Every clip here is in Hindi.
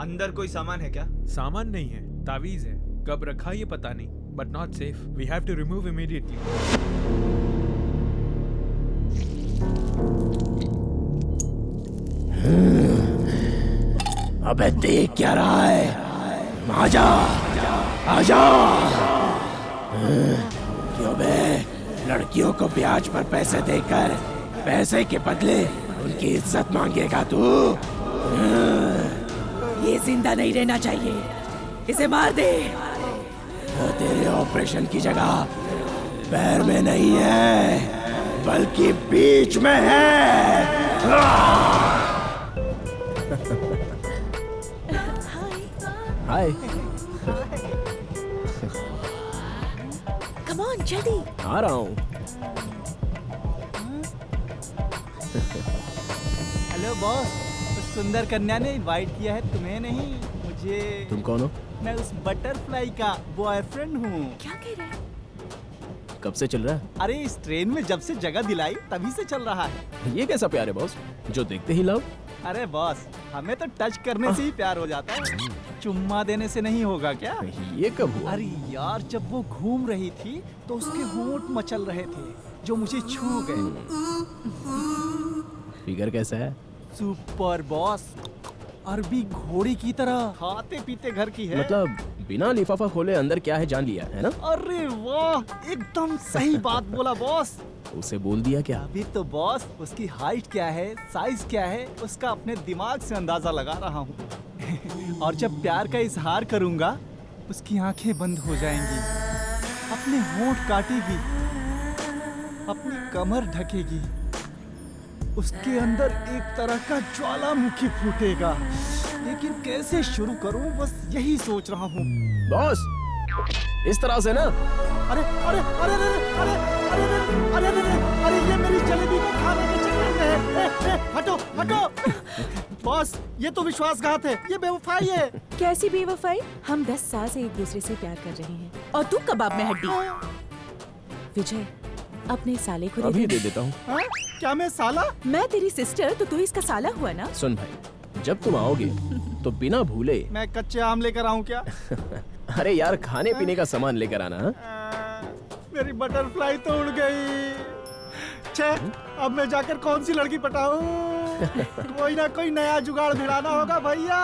अंदर कोई सामान है क्या? सामान नहीं है, तावीज है। कब रखा ये पता नहीं, but not safe. We have to remove immediately. अबे देख क्या रहा है? आजा, आजा। क्यों बे? लड़कियों को ब्याज पर पैसे देकर पैसे के बदले उनकी इज्जत मांगेगा तू? ये जिंदा नहीं रहना चाहिए, इसे मार दे। वो तेरे ऑपरेशन की जगह पैर में नहीं है, बल्कि बीच में है। हाय। कम ऑन जल्दी। आ रहा हूँ। हेलो बॉस, उस सुंदर कन्या ने इनवाइट किया है तुम्हें, नहीं मुझे। तुम कौन हो? मैं उस बटरफ्लाई का बॉयफ्रेंड हूँ। क्या कह रहे हैं? कब से चल रहा है? अरे इस ट्रेन में जब से जगह दिलाई तभी से चल रहा है। ये कैसा प्यार है बॉस, जो देखते ही लव? अरे बॉस, हमें तो टच करने से ही प्यार हो जाता है, चुम्मा देने से नहीं होगा क्या? ये कब हुआ? अरे यार, जब वो घूम रही थी तो उसके होंठ मचल रहे थे जो मुझे छू गए। फिगर कैसा है? सुपर बॉस, अरबी घोड़ी की तरह, खाते पीते घर की है। मतलब बिना लिफाफा खोले अंदर क्या है जान लिया है ना? अरे वाह, एकदम सही बात बोला बॉस। उसे बोल दिया क्या? अभी तो बॉस उसकी हाइट क्या है, साइज क्या है, उसका अपने दिमाग से अंदाजा लगा रहा हूँ। और जब प्यार का इजहार करूंगा उसकी आंखें बंद हो जाएंगी, अपने होंठ काटेगी, अपनी कमर ढकेगी, उसके अंदर एक तरह का ज्वालामुखी फूटेगा। लेकिन कैसे शुरू करूं, बस यही सोच रहा हूँ। बॉस, इस तरह से ना। अरे अरे अरे अरे अरे अरे अरे अरे अरे, ये मेरी जलेबी को खाने के चक्कर में है। हटो हटो। बॉस, ये तो विश्वासघात है, ये बेवफाई है। कैसी बेवफाई? हम 10 साल से एक दूसरे से प्यार कर रहे हैं और तू कबाब में हड्डी। विजय, अपने साले को अभी दे देता हूँ। क्या मैं साला? मैं तेरी सिस्टर, तो तू इसका साला हुआ ना? सुन भाई, जब तुम आओगे तो बिना भूले। मैं कच्चे आम लेकर आऊँ क्या? अरे यार, खाने पीने का सामान लेकर आना। मेरी बटरफ्लाई तो उड़ गई। छे, अब मैं जाकर कौन सी लड़की पटाऊं? कोई ना कोई नया जुगाड़ भिड़ाना होगा भैया।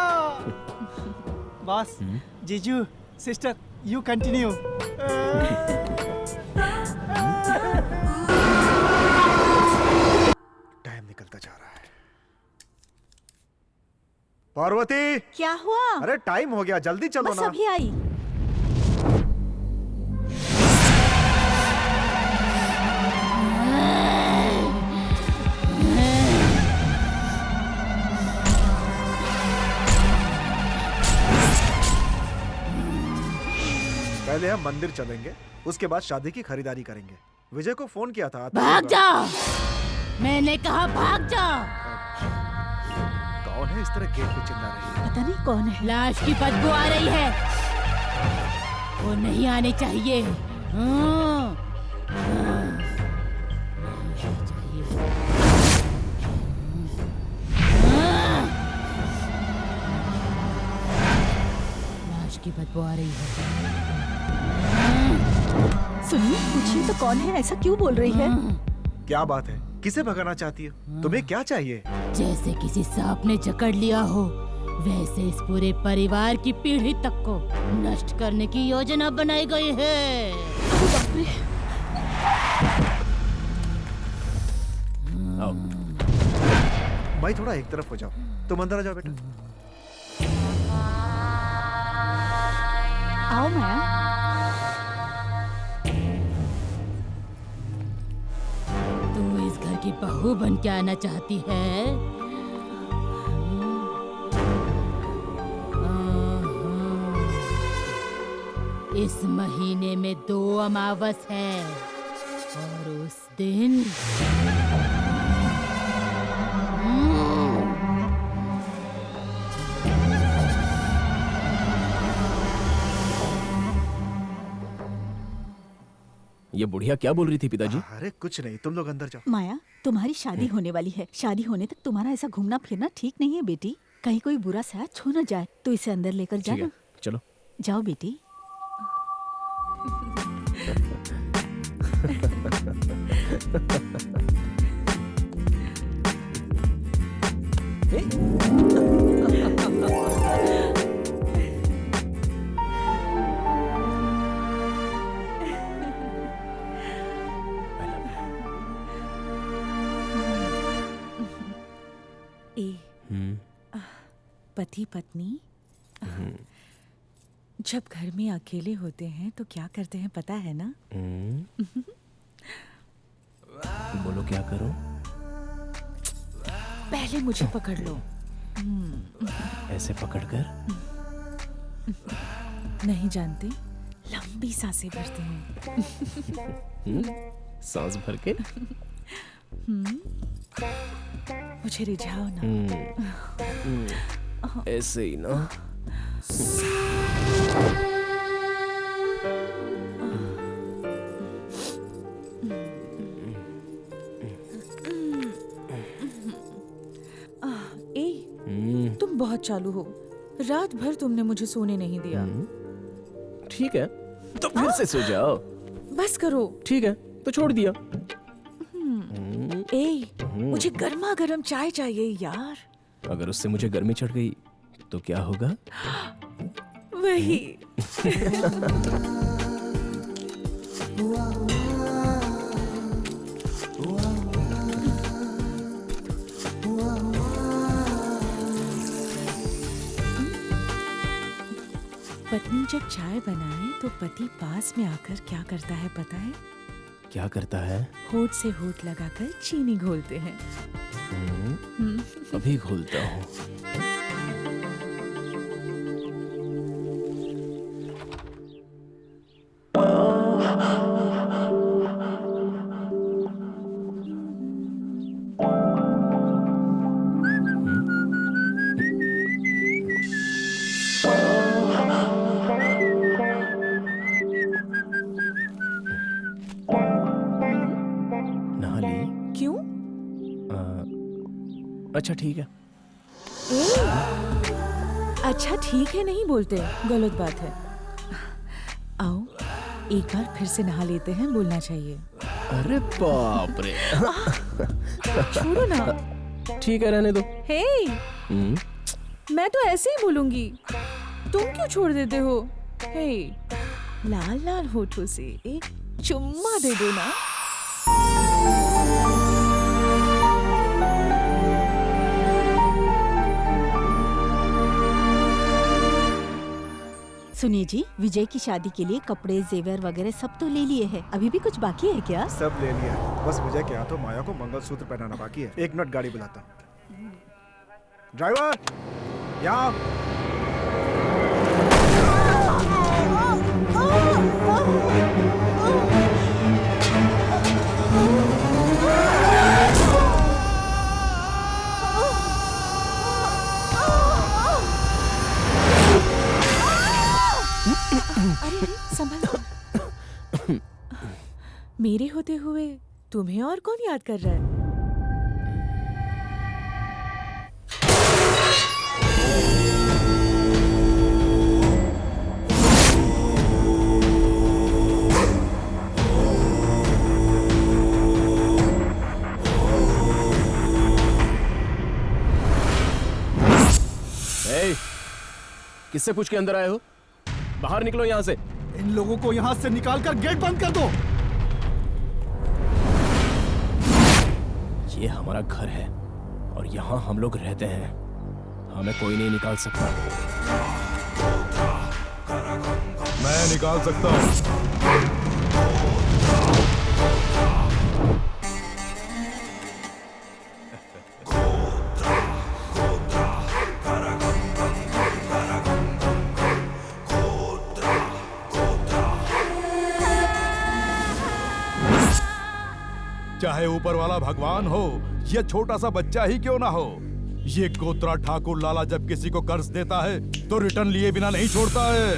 बॉस, जीजू, सिस्टर, यू कंटिन्यू। टाइम निकलता जा रहा है। पार्वती, क्या हुआ? अरे टाइम हो गया, जल्दी चलो बस ना। अभी आई। पहले हम मंदिर चलेंगे, उसके बाद शादी की खरीदारी करेंगे। विजय को फोन किया था। भाग जाओ, मैंने कहा भाग जाओ। कौन है इस तरह गेट पे चिल्ला रही है? पता नहीं कौन है। लाश की बदबू आ रही है, वो नहीं आनी चाहिए। लाश की बदबू आ रही है। सुनिए, पूछिए तो कौन है? ऐसा क्यों बोल रही है? क्या बात है? किसे भगाना चाहती हो? तुम्हें क्या चाहिए? जैसे किसी सांप ने जकड़ लिया हो, वैसे इस पूरे परिवार की पीढ़ी तक को नष्ट करने की योजना बनाई गई है। आओ। भाई थोड़ा एक तरफ हो जाओ, तुम अंदर आ जाओ बेटा। आओ माया। तू इस घर की बहू बन के आना चाहती है? इस महीने में 2 अमावस है और उस दिन ये बुढ़िया क्या बोल रही थी पिताजी? अरे कुछ नहीं, तुम लोग अंदर जाओ। माया, तुम्हारी शादी होने वाली है। शादी होने तक तुम्हारा ऐसा घूमना फिरना ठीक नहीं है बेटी। कहीं कोई बुरा साथ छू न जाए तो इसे अंदर लेकर ठीक है, जाना। चलो। जाओ बेटी। पति पत्नी जब घर में अकेले होते हैं तो क्या करते हैं पता है ना? बोलो क्या करो? पहले मुझे पकड़ लो। ऐसे पकड़कर? नहीं जानते, लंबी सांसें भरते हैं। सांस भर के? मुझे रिझाओ ना। ऐसे ही ना। तुम बहुत चालू हो। रात भर तुमने मुझे सोने नहीं दिया। ठीक है, तो फिर से सो जाओ। बस करो। ठीक है, तो छोड़ दिया। मुझे गर्मा गर्म चाय चाहिए यार। अगर उससे मुझे गर्मी चढ़ गई तो क्या होगा? वही। पत्नी जब चाय बनाए तो पति पास में आकर क्या करता है पता है? क्या करता है? होठ से होठ लगाकर चीनी घोलते हैं। अभी घोलता हूँ। अच्छा ठीक है। अच्छा ठीक है नहीं बोलते, गलत बात है। आओ एक बार फिर से नहा लेते हैं, बोलना चाहिए। अरे बाप रे। छोड़ो ना। ठीक है, रहने दो। हे, मैं तो ऐसे ही बोलूंगी, तुम क्यों छोड़ देते हो? हे, लाल लाल होठों से एक चुम्मा दे दो ना। सुनिए जी, विजय की शादी के लिए कपड़े जेवर वगैरह सब तो ले लिए हैं। अभी भी कुछ बाकी है क्या? सब ले लिया है, बस विजय के हाथों माया को मंगलसूत्र पहनाना बाकी है। 1 मिनट, गाड़ी बुलाता हूँ। ड्राइवर, यहाँ। अरे संभल। मेरे होते हुए तुम्हें और कौन याद कर रहा है? किससे पूछ के अंदर आए हो? बाहर निकलो यहाँ से। इन लोगों को यहाँ से निकालकर गेट बंद कर दो। ये हमारा घर है और यहाँ हम लोग रहते हैं। हमें कोई नहीं निकाल सकता। मैं निकाल सकता हूँ। चाहे ऊपर वाला भगवान हो या छोटा सा बच्चा ही क्यों ना हो, ये कोतरा ठाकुर लाला जब किसी को कर्ज देता है तो रिटर्न लिए बिना नहीं छोड़ता है।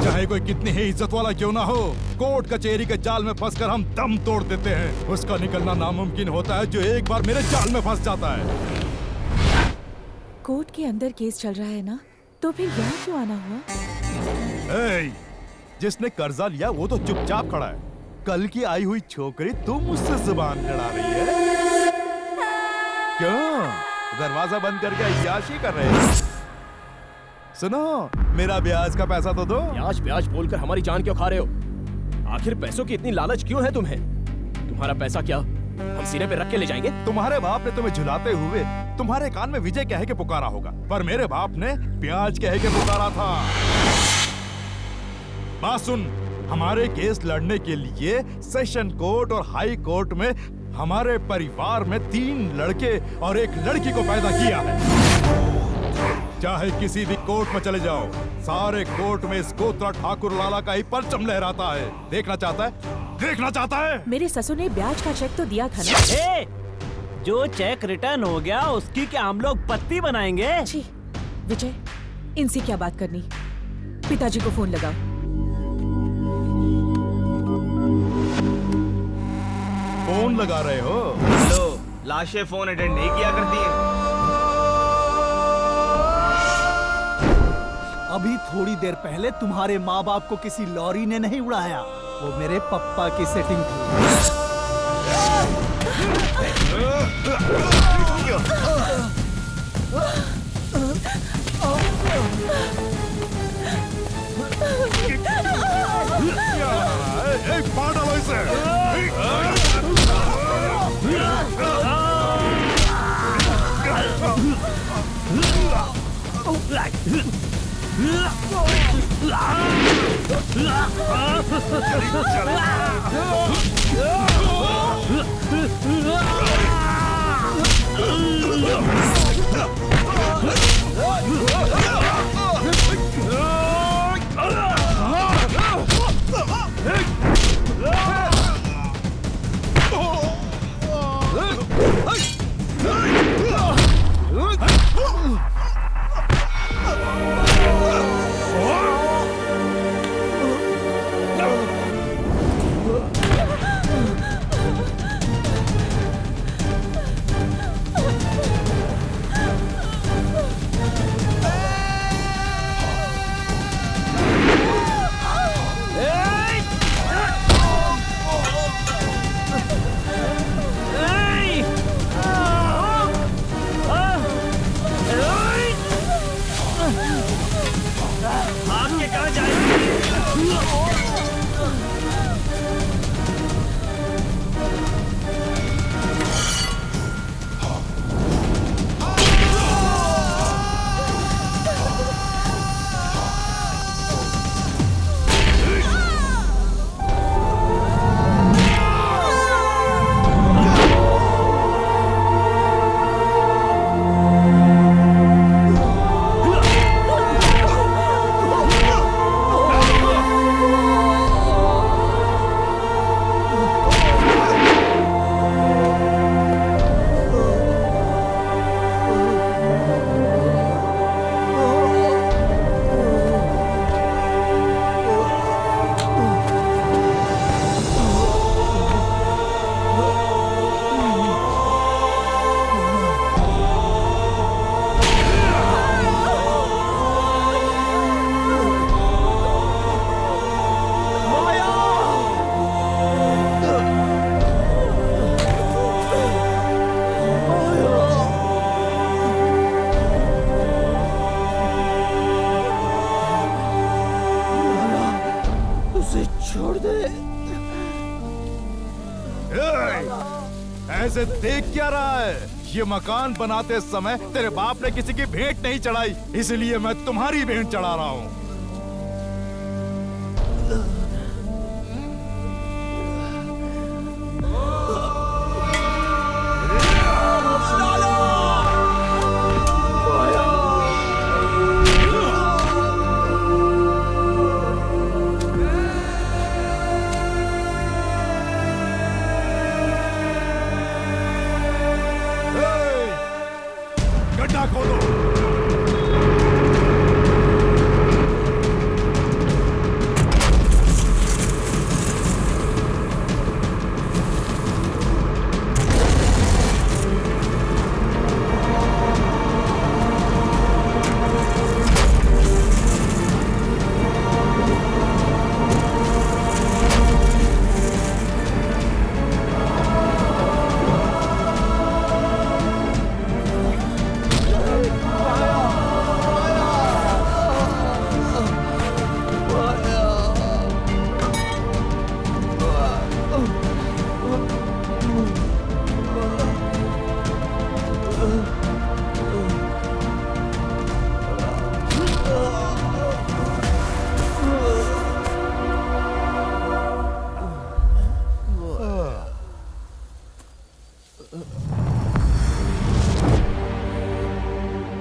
चाहे कोई कितनी ही इज्जत वाला क्यों ना हो, कोर्ट कचहरी के जाल में फंसकर हम दम तोड़ देते हैं। उसका निकलना नामुमकिन होता है जो एक बार मेरे जाल में फंस जाता है। कोर्ट के अंदर केस चल रहा है ना, तो फिर यहाँ क्यों आना हुआ? ए, जिसने कर्जा लिया वो तो चुपचाप खड़ा है। कल की आई हुई छोकरी तुम मुझसे जुबान लड़ा रही है। क्यों दरवाजा बंद करके अय्याशी कर रहे हो? सुनो, मेरा ब्याज का पैसा तो दो। ब्याज ब्याज बोलकर हमारी जान क्यों खा रहे हो? आखिर पैसों की इतनी लालच क्यों है तुम्हें? तुम्हारा पैसा क्या हम सिरे पे रख के ले जाएंगे? तुम्हारे बाप ने तुम्हें झुलाते हुए तुम्हारे कान में विजय कह के पुकारा होगा, पर मेरे बाप ने प्याज कह के पुकारा था। बात सुन, हमारे केस लड़ने के लिए सेशन कोर्ट और हाई कोर्ट में हमारे परिवार में 3 लड़के और 1 लड़की को पैदा किया है। चाहे किसी भी कोर्ट में चले जाओ, सारे कोर्ट में इस गोत्रा ठाकुर लाला का ही परचम लहराता है। देखना चाहता है? देखना चाहता है? मेरे ससुर ने ब्याज का चेक तो दिया था ना। ए, जो चेक रिटर्न हो गया उसकी क्या हम लोग पत्ती बनाएंगे? छी, विजय, इनसे क्या बात करनी? पिताजी को फोन लगाओ। फोन लगा रहे हो? हेलो, लाशें फोन अटेंड नहीं किया करती हैं। अभी थोड़ी देर पहले तुम्हारे माँ बाप को किसी लॉरी ने नहीं उड़ाया, वो मेरे पप्पा की सेटिंग थी। मार डालो इसे। ऐसे देख क्या रहा है? ये मकान बनाते समय तेरे बाप ने किसी की भेंट नहीं चढ़ाई, इसलिए मैं तुम्हारी भेंट चढ़ा रहा हूँ। गड्ढा खोदो।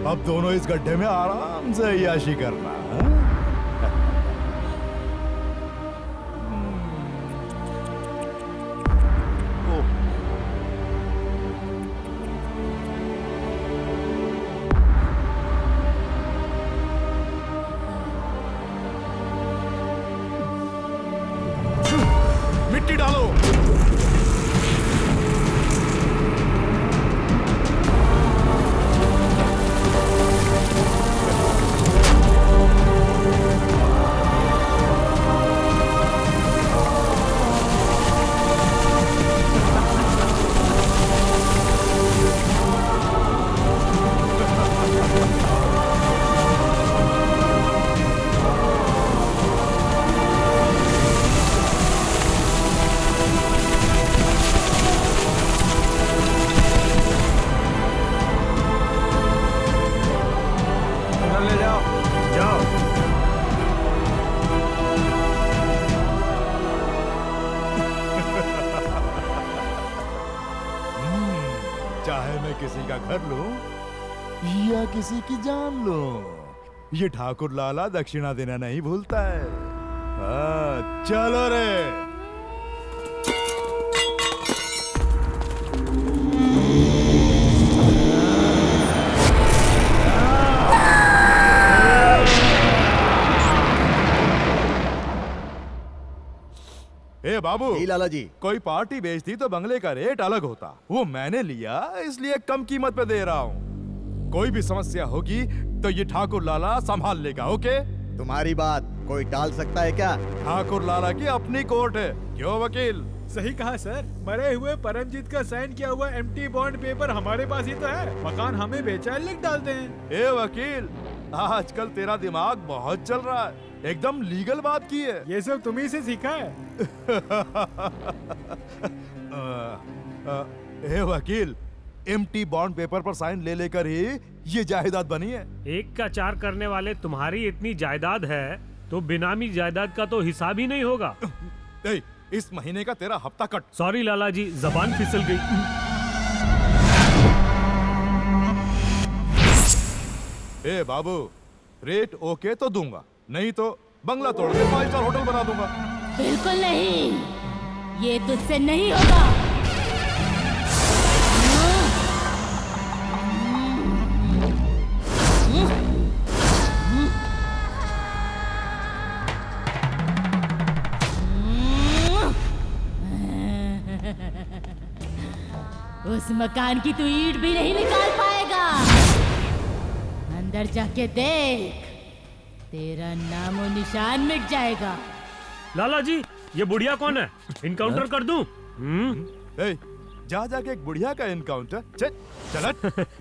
अब दोनों इस गड्ढे में आराम से अय्याशी करना। हाँ? मिट्टी डालो। उधर ले जाओ, जाओ। चाहे मैं किसी का घर लूं या किसी की जान लूं, ये ठाकुर लाला दक्षिणा देना नहीं भूलता है। हाँ, चलो रे। ए बाबू, लाला जी, कोई पार्टी बेचती तो बंगले का रेट अलग होता। वो मैंने लिया इसलिए कम कीमत पे दे रहा हूँ। कोई भी समस्या होगी तो ये ठाकुर लाला संभाल लेगा। ओके? तुम्हारी बात कोई टाल सकता है क्या? ठाकुर लाला की अपनी कोर्ट है। क्यों वकील? सही कहा सर। मरे हुए परमजीत का साइन किया हुआ एम्प्टी बॉन्ड पेपर हमारे पास ही तो है। मकान हमें बेचा है, लिख डालते हैं। ए वकील, आजकल तेरा दिमाग बहुत चल रहा है। एकदम लीगल बात की है। ये सब तुम्ही से सीखा है। ए वकील, एम्प्टी बॉन्ड पेपर पर साइन ले लेकर ही ये जायदाद बनी है। एक का चार करने वाले तुम्हारी इतनी जायदाद है तो बेनामी जायदाद का तो हिसाब ही नहीं होगा। ए, इस महीने का तेरा हफ्ता कट। सॉरी लाला जी, जबान फिसल गई। ए बाबू, रेट ओके तो दूंगा, नहीं तो बंगला तोड़ के 5 स्टार होटल बना दूंगा। बिल्कुल नहीं, ये तुझसे नहीं होगा। उस मकान की तू ईंट भी नहीं निकाल पाएगा। अंदर जाके देख, तेरा नामो निशान मिट जाएगा। लाला जी, ये बुढ़िया कौन है? इनकाउंटर कर दूं? ए, जा जाके एक बुढ़िया का इनकाउंटर। चल।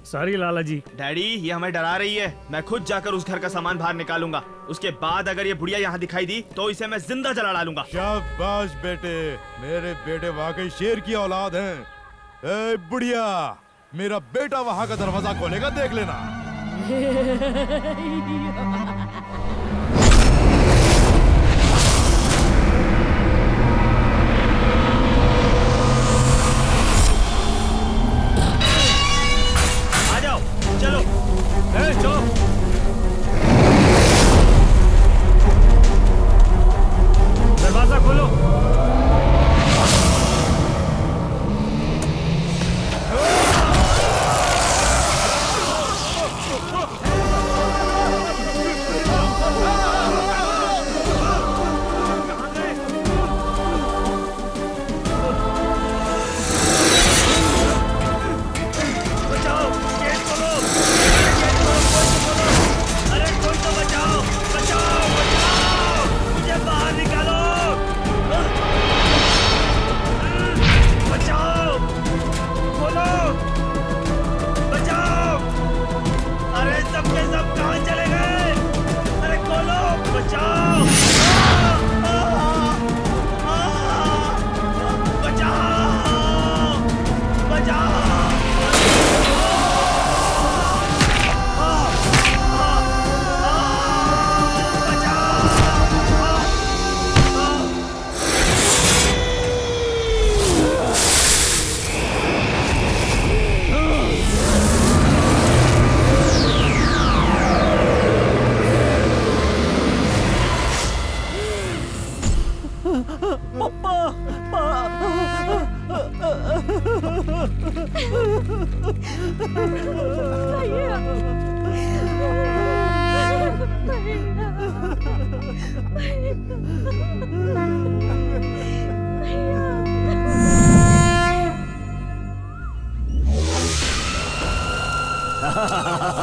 सॉरी लाला जी। डैडी, ये हमें डरा रही है। मैं खुद जाकर उस घर का सामान बाहर निकालूंगा। उसके बाद अगर ये बुढ़िया यहाँ दिखाई दी तो इसे मैं जिंदा जला डालूंगा। शाबाश बेटे, मेरे बेटे वाकई शेर की औलाद हैं। ए बुढ़िया, मेरा बेटा वहां का दरवाजा खोलेगा, देख लेना। आ जाओ, चलो। चलो। दरवाजा खोलो।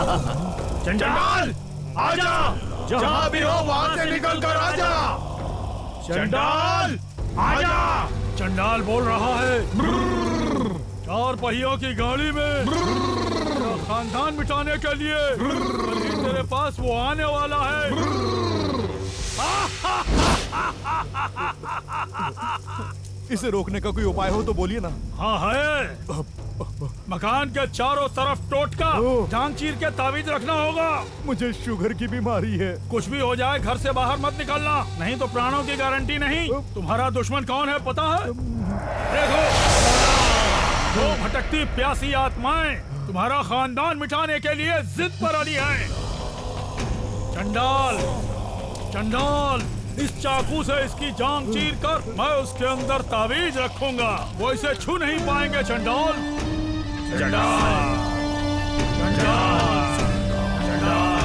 चंडाल आजा, जहाँ भी हो वहाँ से निकल कर आजा। चंडाल आजा। चंडाल बोल रहा है, चार पहियों की गाड़ी में तेरा खानदान मिटाने के लिए अभी तेरे पास वो आने वाला है। इसे रोकने का कोई उपाय हो तो बोलिए ना। हाँ है, मकान के चारों तरफ टोटका जान चीर के तावीज रखना होगा। मुझे शुगर की बीमारी है। कुछ भी हो जाए घर से बाहर मत निकलना, नहीं तो प्राणों की गारंटी नहीं। तुम्हारा दुश्मन कौन है पता है? देखो, दो भटकती प्यासी आत्माएं तुम्हारा खानदान मिटाने के लिए जिद पर अड़ी हैं। चंडाल, चंडाल, इस चाकू से इसकी जान चीर कर मैं उसके अंदर तावीज रखूंगा। वो इसे छू नहीं पाएंगे। चंडाल, चंडाल, चंडाल, चंडाल,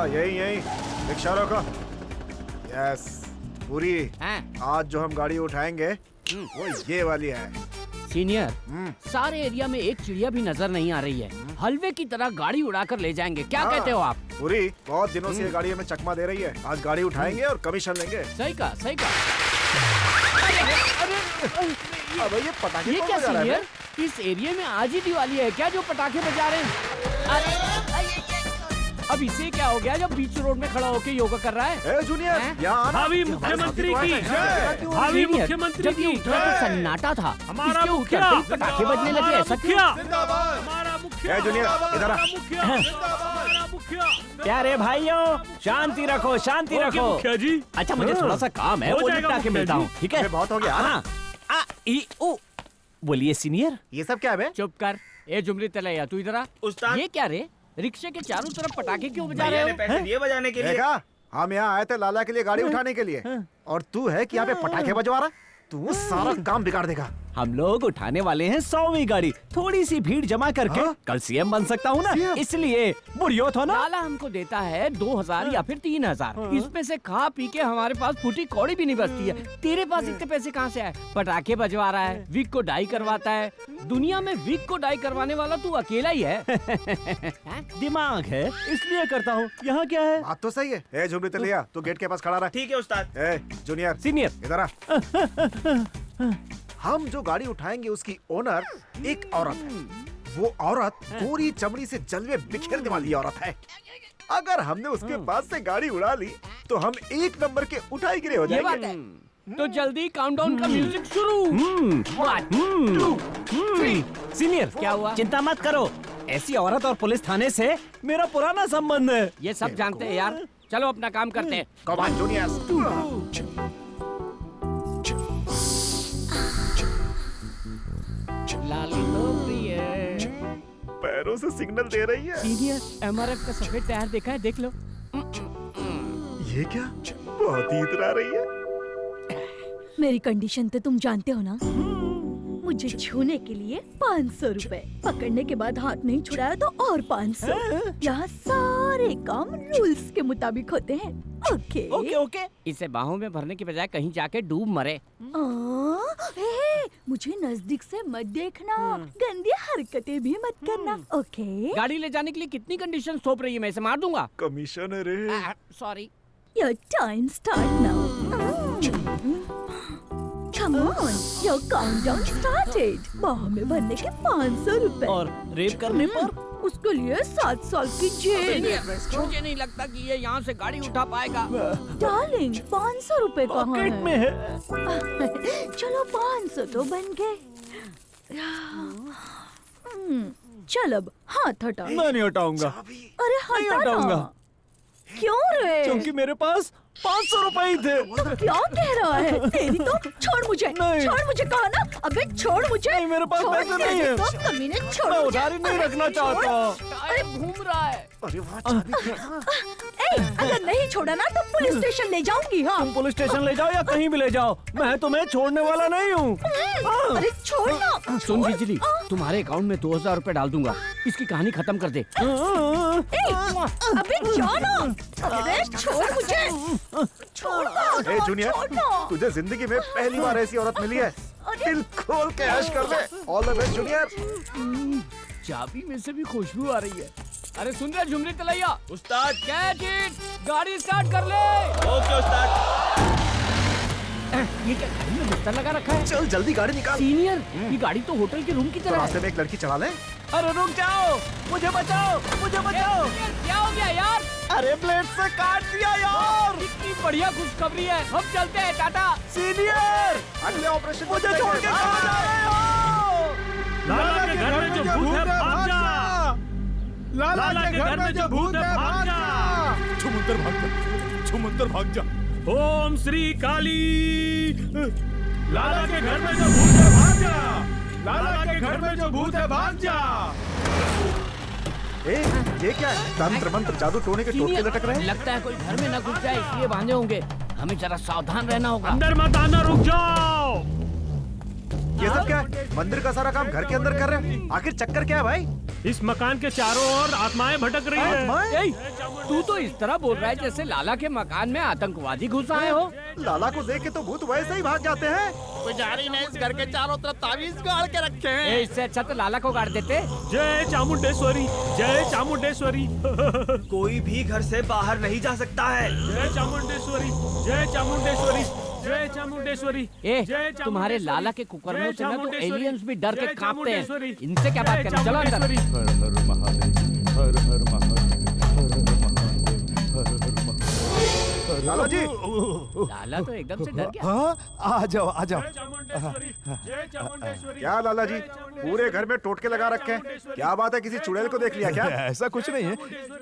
यही रिक्शा रोको। यस पूरी, आज जो हम गाड़ी उठाएंगे वो ये वाली है। सीनियर, सारे एरिया में एक चिड़िया भी नजर नहीं आ रही है। हलवे की तरह गाड़ी उड़ाकर ले जाएंगे, क्या कहते हो आप? पूरी, बहुत दिनों से ये गाड़ी हमें चकमा दे रही है। आज गाड़ी उठाएंगे और कमीशन लेंगे। सही कहा, सही कहा। अब ये पटाखे ये कौन क्या बजा रहा है सीनियर? इस एरिया में आज ही दिवाली है क्या जो पटाखे बजा रहे हैं? अब इसे क्या हो गया जब बीच रोड में खड़ा होकर योगा कर रहा है? जूनियर, यहाँ भावी मुख्यमंत्री की, भावी मुख्यमंत्री जब ये की उठा तो सन्नाटा था, हमारा इसके मुखिया, उतरते ही पटाखे बजने लगे। ऐसा क्यों? हमारा मुखिया, जूनियर इधर आ। हमारा मुखिया। क्या रे भाइयों, शांति रखो, शांति हो गया रखो। मुखिया जी। अच्छा, मुझे थोड़ा सा काम है, हो वो जाएगा निपटा के मुखिया मिलता जी। हूँ, ठीक है? बहुत हो गया। हाँ, बोलिए सीनियर। ये सब क्या है? चुप कर। ए जुमरी तलैया, तू इधर आ। उस्ताद, ये क्या रे? रिक्शे के चारों तरफ पटाखे क्यों बजा रहे भैया ने हो? पैसे दिए बजाने के लिए। देखा, हम यहाँ आए थे लाला के लिए गाड़ी उठाने के लिए, और तू है कि यहाँ पे पटाखे बजवा रहा। तू सारा काम बिगाड़ देगा। हम लोग उठाने वाले हैं 100वीं गाड़ी। थोड़ी सी भीड़ जमा करके कल सीएम बन सकता हूँ ना, इसलिए बुढ़ियो था ना। लाला हमको देता है 2000 या फिर 3000। इसमें से खा पी के हमारे पास फूटी कौड़ी भी नहीं बचती है। तेरे पास इतने पैसे कहाँ से आए? पटाखे बजवा रहा है, विग को डाई करवाता है। दुनिया में विग को डाई करवाने वाला तू अकेला ही है। दिमाग है इसलिए करता हूँ। यहाँ क्या है? बात तो सही है। ए झुमरी तलिया, तू गेट के पास खड़ा रहा। ठीक है उस्ताद। ए जूनियर, सीनियर, इधर आ। हम जो गाड़ी उठाएंगे उसकी ओनर एक औरत है। वो औरत पूरी चमड़ी से जलवे बिखेरने वाली औरत है। अगर हमने उसके पास से गाड़ी उड़ा ली तो हम एक नंबर के उठाई गिरे हो ये बात जाएंगे। है। तो जल्दी काउंटडाउन का म्यूजिक शुरू। 1 2 3। सीनियर, क्या हुआ? चिंता मत करो, ऐसी औरत और पुलिस थाने से मेरा पुराना संबंध है। ये सब जानते हैं यार, चलो अपना काम करते हैं। Come on juniors. लाली तो प्रिय पैरों से सिग्नल दे रही है। सीनियर, एमआरएफ का सफेद टायर देखा है? देख लो। ये क्या? बहुत ही इतरा रही है। मेरी कंडीशन तो तुम जानते हो ना। मुझे छूने के लिए 500 रुपए, पकड़ने के बाद हाथ नहीं छुड़ाया तो और 500। यहाँ सारे काम रूल्स के मुताबिक होते हैं। Okay okay okay. इसे बाहों में भरने की बजाय कहीं जाके डूब मरे। मुझे नजदीक से मत देखना, गंदी हरकतें भी मत करना। ओके? गाड़ी ले जाने के लिए कितनी कंडीशन थोप रही है? मैं इसे मार दूंगा। कमिश्नर है। Sorry. Your time start now. Come on, your countdown started. बाहों में भरने के 500 रुपए और रेप करने पर उसके लिए 7 साल की जेल। मुझे नहीं लगता कि ये यहाँ से गाड़ी उठा पाएगा। डार्लिंग, 500 रुपए कहाँ पॉकेट है? में है। चलो 500 तो बन गए। चल अब हाथ हटा। मैं नहीं हटाऊंगा। अरे नहीं हटा हटाऊंगा। ना। क्यों रे? क्योंकि मेरे पास 500 रुपए ही थे। तो क्या कह रहा है? तेरी तो छोड़ मुझे, छोड़ मुझे कहा ना। अबे छोड़ मुझे। नहीं, मेरे पास पैसे नहीं है। तो कमीने छोड़। मैं उधारी नहीं रखना चाहता। अरे घूम रहा है। अगर नहीं छोड़ा ना तो पुलिस स्टेशन ले जाऊंगी। हाँ, तुम पुलिस स्टेशन ले जाओ या कहीं भी ले जाओ, मैं तुम्हें छोड़ने वाला नहीं हूँ। अरे छोड़ ना। सुन बिजली, तुम्हारे अकाउंट में 2000 रुपए डाल दूंगा, इसकी कहानी खत्म कर दे। अबे जाना। अरे छोड़ मुझे। छोड़ ना। ए जूनियर, तुझे जिंदगी में पहली बार ऐसी औरत मिली है, दिल खोल के ऐश कर ले। All the best junior. चाबी में से भी खुशबू आ रही है। अरे सुन रहे झुमरी तलैया? उस्ताद कैच इट, गाड़ी स्टार्ट कर ले। ओके उस्ताद। ये क्या गाड़ी में बिस्तर लगा रखा है? चल जल्दी गाड़ी निकाल। सीनियर, ये गाड़ी तो होटल के रूम की तो तरह रास्ते है। में एक लड़की चढ़ा ले। अरे रुक जाओ, मुझे बचाओ, मुझे बचाओ। क्या हो गया यार? अरे ब्लेड से काट दिया यार। इतनी बढ़िया खुशखबरी है, हम चलते हैं टाटा। सीनियर, अगले ऑपरेशन मुझे छोड़ के कहाँ जा रहे हो? लाला के घर में जो भूत है भाग जा। लाला के घर में जो भूत है भाग जा। छुमंतर भाग जा, छुमंतर भाग जा। ओम श्री काली। लाला के घर में जो भूत है भाग जा। लाला के घर में जो भूत है भाग जा। ये क्या है? तंत्र मंत्र जादू टोने के टोटके लटक रहे हैं। लगता है कोई घर में न घुस जाए इसलिए बांधे होंगे। हमें जरा सावधान रहना होगा। अंदर मत आना, रुक जाओ। ये सब क्या है? मंदिर का सारा काम घर के अंदर कर रहे हैं। आखिर चक्कर क्या है भाई? इस मकान के चारों ओर आत्माएं भटक रही है। ए, तू तो इस तरह बोल रहा है जैसे लाला के मकान में आतंकवादी घुस आए हो। लाला को देख के तो भूत वैसे ही भाग जाते हैं। पुजारी ने इस घर के चारों तरफ तावीज गाड़ के रखे हैं। इससे अच्छा तो लाला को गाड़ देते। जय चामुंडेश्वरी, जय चामुंडेश्वरी। कोई भी घर से बाहर नहीं जा सकता है। जय चामुंडेश्वरी, जय चामुंडेश्वरी, जय चामुंडेश्वरी। ए, तुम्हारे लाला के कुकर्मों से ना तो एलियंस भी डर के कांपते हैं। इनसे क्या बात करें? चलो अंदर। हर हर महादेव, हर हर महादेव, हर हर महादेव, हर हर महादेव। लाला जी, लाला तो एकदम से डर गया। हाँ, आ जाओ, आ जाओ। क्या लाला जी, पूरे घर में टोटके लगा रखे हैं। क्या बात है, किसी चुड़ैल को देख लिया क्या? ऐसा कुछ नहीं है,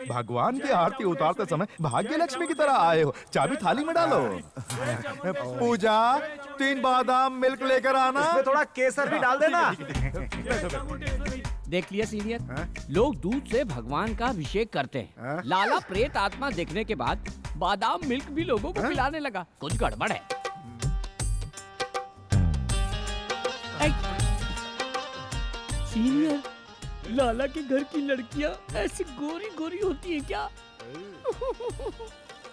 भगवान की आरती उतारते समय भाग्य लक्ष्मी की तरह आए हो। चाबी थाली में डालो। पूजा, 3 बादाम मिल्क लेकर आना। इसमें थोड़ा केसर भी डाल देना। देख लिया सीनियर, लोग दूध से भगवान का अभिषेक करते हैं। लाला प्रेत आत्मा देखने के बाद बादाम मिल्क भी लोगों को पिलाने लगा। कुछ गड़बड़ है। सीनियर, लाला के घर की लड़कियां ऐसी गोरी गोरी होती है क्या?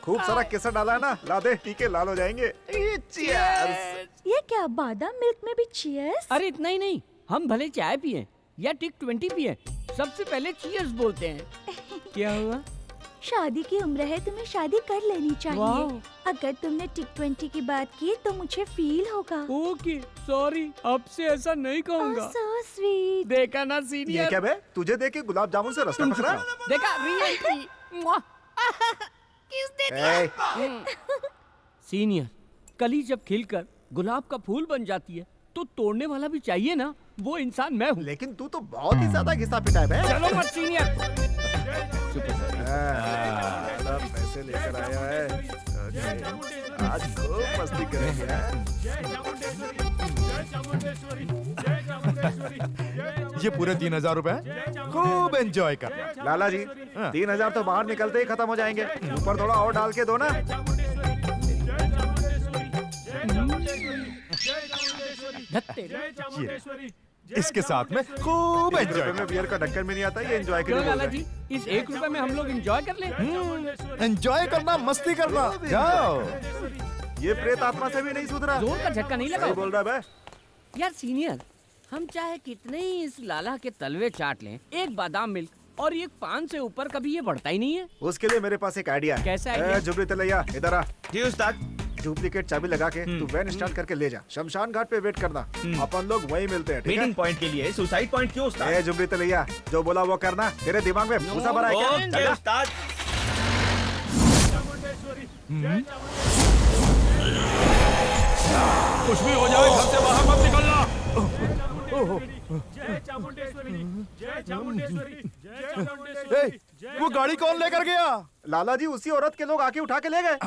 खूब सारा केसर डाला है ना, ला दे, टीके लाल हो जाएंगे। चीयर्स। ये क्या बादाम मिल्क में भी चीयर्स? अरे इतना ही नहीं, हम भले चाय पिए या टिक 20 पिए, सबसे पहले चीयर्स बोलते हैं। क्या हुआ? शादी की उम्र है, तुम्हें शादी कर लेनी चाहिए। अगर तुमने टिक 20 की बात की तो मुझे फील होगा। ओके, सॉरी, अब से ऐसा नहीं कहूँगा। So sweet। देखा ना ये सीनियर? क्या बे? तुझे देख के गुलाब जामुन से रास्ता पकड़ा है? देखा रियलिटी। किसने दिया? सीनियर, कली जब खिलकर गुलाब का फूल बन जाती है तो तोड़ने वाला भी चाहिए ना। वो इंसान मैं हूँ। लेकिन तू तो बहुत ही ज्यादा घिसा पिटा है बे। चलो मत सीनियर। पैसे लेकर आया है। आज खूब मस्ती करेंगे। ये पूरे 3000 रुपए खूब एंजॉय कर। लाला जी, 3000 तो बाहर निकलते ही खत्म हो जाएंगे। ऊपर थोड़ा और डाल के दो ना। इसके साथ में खूब एंजॉय में बियर का ढक्कन में नहीं आता, ये एंजॉय क्यों करिए। लाला जी, इस 1 रुपए में हम लोग एंजॉय कर ले। एंजॉय करना, मस्ती करना। जाओ। ये प्रेत आत्मा से भी नहीं सुधरा। जोर का झटका नहीं लगा। सही बोल रहा है बे। यार सीनियर, हम चाहे कितने ही इस लाला के तलवे चाट लें, एक बादाम मिल्क और एक पान से ऊपर कभी ये बढ़ता ही नहीं है। उसके लिए मेरे पास एक आइडिया है। कैसा आइडिया? जुबली तलैया, इधर आ। जी उस्ताद। डुप्लीकेट चाबी लगा के तू वैन स्टार्ट करके ले जा। शमशान घाट पे वेट करना। अपन लोग वहीं मिलते हैं, ठीक है? मीटिंग पॉइंट के लिए सुसाइड पॉइंट क्यों उस्ताद? ए जुबली तलैया, जो बोला वो करना। तेरे दिमाग में भूसा भरा है ओके क्या? उस्ताद। कुछ भी हो जाए, घर से बाहर मत निकलना। वो गाड़ी कौन लेकर गया? लाला जी, उसी औरत के लोग आके उठा के ले गए।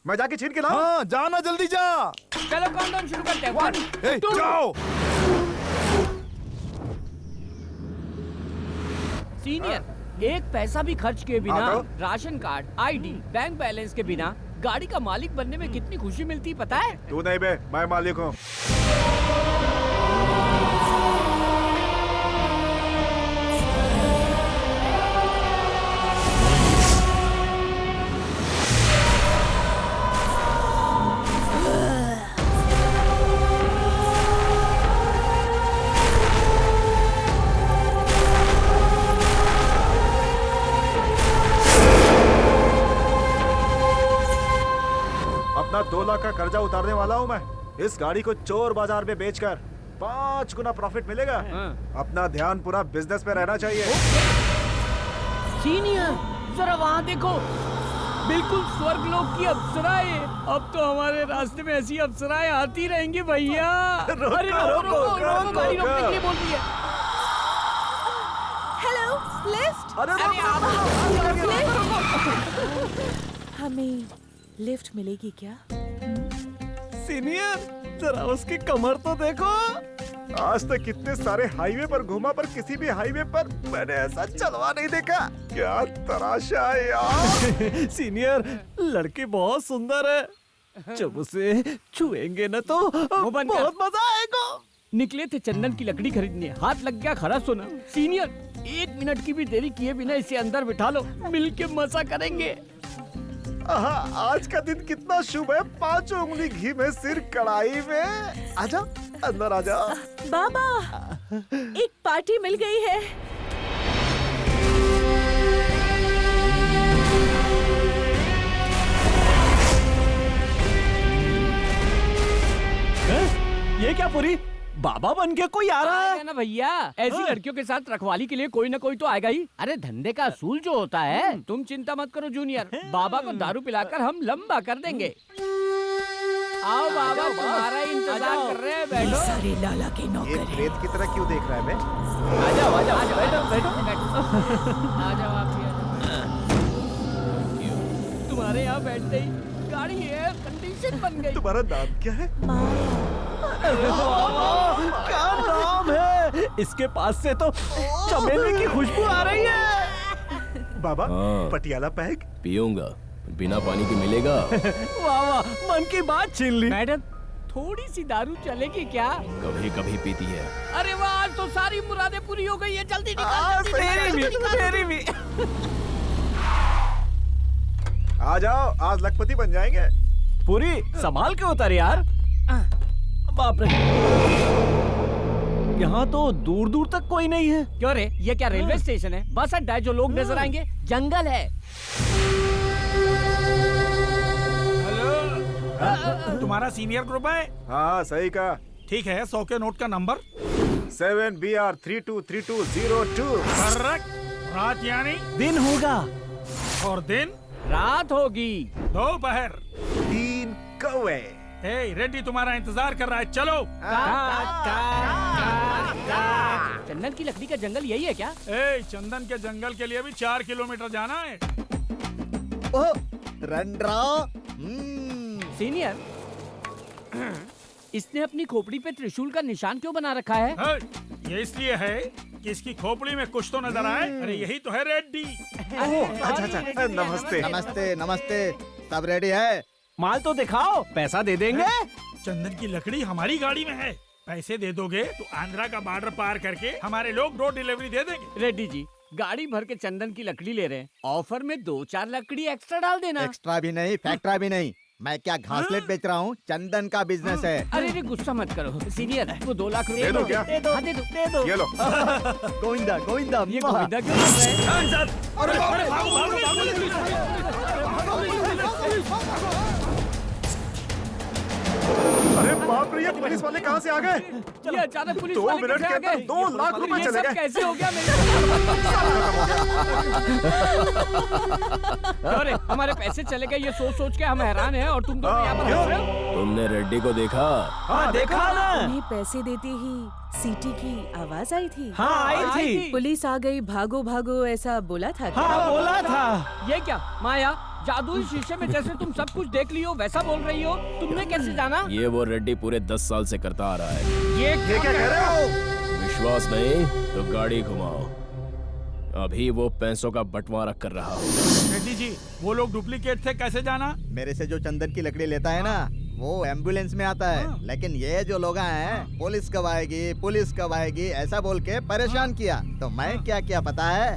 मैं जाके छीन के लाऊं? हाँ जाना, जल्दी जा। चलो काउंटडाउन शुरू करते हैं। 1 ए, 2 जाओ। सीनियर, एक पैसा भी खर्च किए बिना, हाँ ration card, ID, bank balance के बिना गाड़ी का मालिक बनने में कितनी खुशी मिलती पता है? तू नहीं बे, मैं मालिक हूँ। अपना 2 लाख का कर्जा उतारने वाला हूँ मैं। इस गाड़ी को चोर बाजार में बेचकर 5 गुना प्रॉफिट मिलेगा। अपना ध्यान पूरा बिजनेस पे रहना चाहिए। सीनियर, जरा वहाँ देखो, बिल्कुल स्वर्गलोक की अप्सराएं। अब तो हमारे रास्ते में ऐसी अप्सराएं आती रहेंगी भैया। अरे रोको, गाड़ी रोकने के लिए बोल रही है। Hello, lift. अरे हमें लिफ्ट मिलेगी क्या? सीनियर, जरा उसकी कमर तो देखो। आज तक कितने सारे हाईवे पर घूमा, पर किसी भी हाईवे पर मैंने ऐसा चलवा नहीं देखा। क्या तराशा है यार। सीनियर, लड़की बहुत सुंदर है। जब उसे छुएंगे ना तो बहुत मजा आएगा। निकले थे चंदन की लकड़ी खरीदने, हाथ लग गया खरा सोना। सीनियर, 1 मिनट की भी देरी किए बिना इसे अंदर बिठा लो, मिलके मजा करेंगे। आज का दिन कितना शुभ है। 5 उंगली घी में, सिर कढ़ाई में। आजा, अंदर आजा। बाबा, एक पार्टी मिल गई है। ये क्या पूरी बाबा बन के कोई आ रहा है? ना भैया, ऐसी लड़कियों के साथ रखवाली के लिए कोई ना कोई तो आएगा ही। अरे धंधे का असूल जो होता है। तुम चिंता मत करो जूनियर, बाबा को दारू पिलाकर हम लंबा कर देंगे। आओ बाबा, तुम्हारा इंतजार कर रहे हैं। बैठो। सारे लाला के ये नौकर हैं। प्रेत की तरह क्यों देख रहा है बे? आ जाओ, बैठो। आ जाओ आप भी। तुम्हारे यहाँ बैठते ही गाड़ी एयर कंडीशन बन गई। तुम्हारा नाम क्या है? क्या नाम है? इसके पास से तो चमेली की खुशबू आ रही है। बाबा, हाँ। पटियाला पैक पीऊंगा, बिना पानी के मिलेगा? वाह वाह, मन की बात छीन ली। मैडम, थोड़ी सी दारू चलेगी क्या? कभी कभी पीती है। अरे वाह, आज तो सारी मुरादें पूरी हो गई है। जल्दी निकाल। मेरी भी। आ जाओ, आज लखपति बन जाएंगे। पूरी संभाल के उतर यार। बाप रे, यहाँ तो दूर दूर तक कोई नहीं है। क्यों रे, ये क्या रेलवे स्टेशन है? बस अड्डा है, जो लोग नजर आएंगे। जंगल है। हेलो, तुम्हारा सीनियर ग्रुप है? हाँ सही कहा। ठीक है, 100 के नोट का नंबर 7BR323202। करेक्ट। रात यानी दिन होगा और दिन रात होगी। दोपहर। 3 कौवे। ए, रेड्डी तुम्हारा इंतजार कर रहा है, चलो। चंदन की लकड़ी का जंगल यही है क्या? ए, चंदन के जंगल के लिए भी 4 किलोमीटर जाना है। सीनियर, इसने अपनी खोपड़ी पे त्रिशूल का निशान क्यों बना रखा है? ये इसलिए है कि इसकी खोपड़ी में कुछ तो नजर आए। अरे यही तो है रेड्डी। अच्छा, नमस्ते। नमस्ते नमस्ते, सब रेडी है? माल तो दिखाओ, पैसा दे देंगे। चंदन की लकड़ी हमारी गाड़ी में है। पैसे दे दोगे तो आंध्रा का बॉर्डर पार करके हमारे लोग डोर डिलीवरी दे देंगे। रेड्डी जी, गाड़ी भर के चंदन की लकड़ी ले रहे हैं, ऑफर में 2-4 लकड़ी एक्स्ट्रा डाल देना। एक्स्ट्रा भी नहीं, फैक्ट्रा भी नहीं। मैं क्या घासलेट बेच रहा हूँ, चंदन का बिजनेस है। अरे गुस्सा मत करो सीनियर, वो 2 लाख रुपए दे दो क्या? दे दो। हाँ, दे दो। ये लो। गोविंदा गोविंदा। ये गोविंदा क्यों कर रहे हैं? अरे बाप रे, ये पुलिस वाले कहाँ से आ गए? ये अचानक पुलिस 2 वाले मिनट कैसे के आ अंदर गए? 2 लाख रुपए ये चले सब गए। कैसे हो गया मेरे? अरे हमारे पैसे चले गए, ये सोच के हम हैरान हैं, और तुम दोनों यहाँ पर हंस रहे हो? तुमने रेड्डी को देखा? हाँ देखा ना। उन्हें पैसे देते ही सीटी की आवाज आई थी। हाँ आई थी। पुलिस आ गई, भागो भागो ऐसा बोला था क्या? हाँ बोला था। ये क्या माया, जादुई शीशे में जैसे तुम सब कुछ देख लियो वैसा बोल रही हो। तुमने कैसे जाना? ये वो रेड्डी पूरे 10 साल से करता आ रहा है। ये क्या कह रहे हो? विश्वास नहीं तो गाड़ी घुमाओ। अभी वो पैसों का बंटवारा कर रहा हूँ। रेड्डी जी, वो लोग डुप्लीकेट थे, कैसे जाना? मेरे से जो चंदन की लकड़ी लेता है ना, वो एम्बुलेंस में आता है। लेकिन ये जो लोग हैं, पुलिस कब आएगी ऐसा बोल के परेशान किया। तो मैं क्या क्या पता है,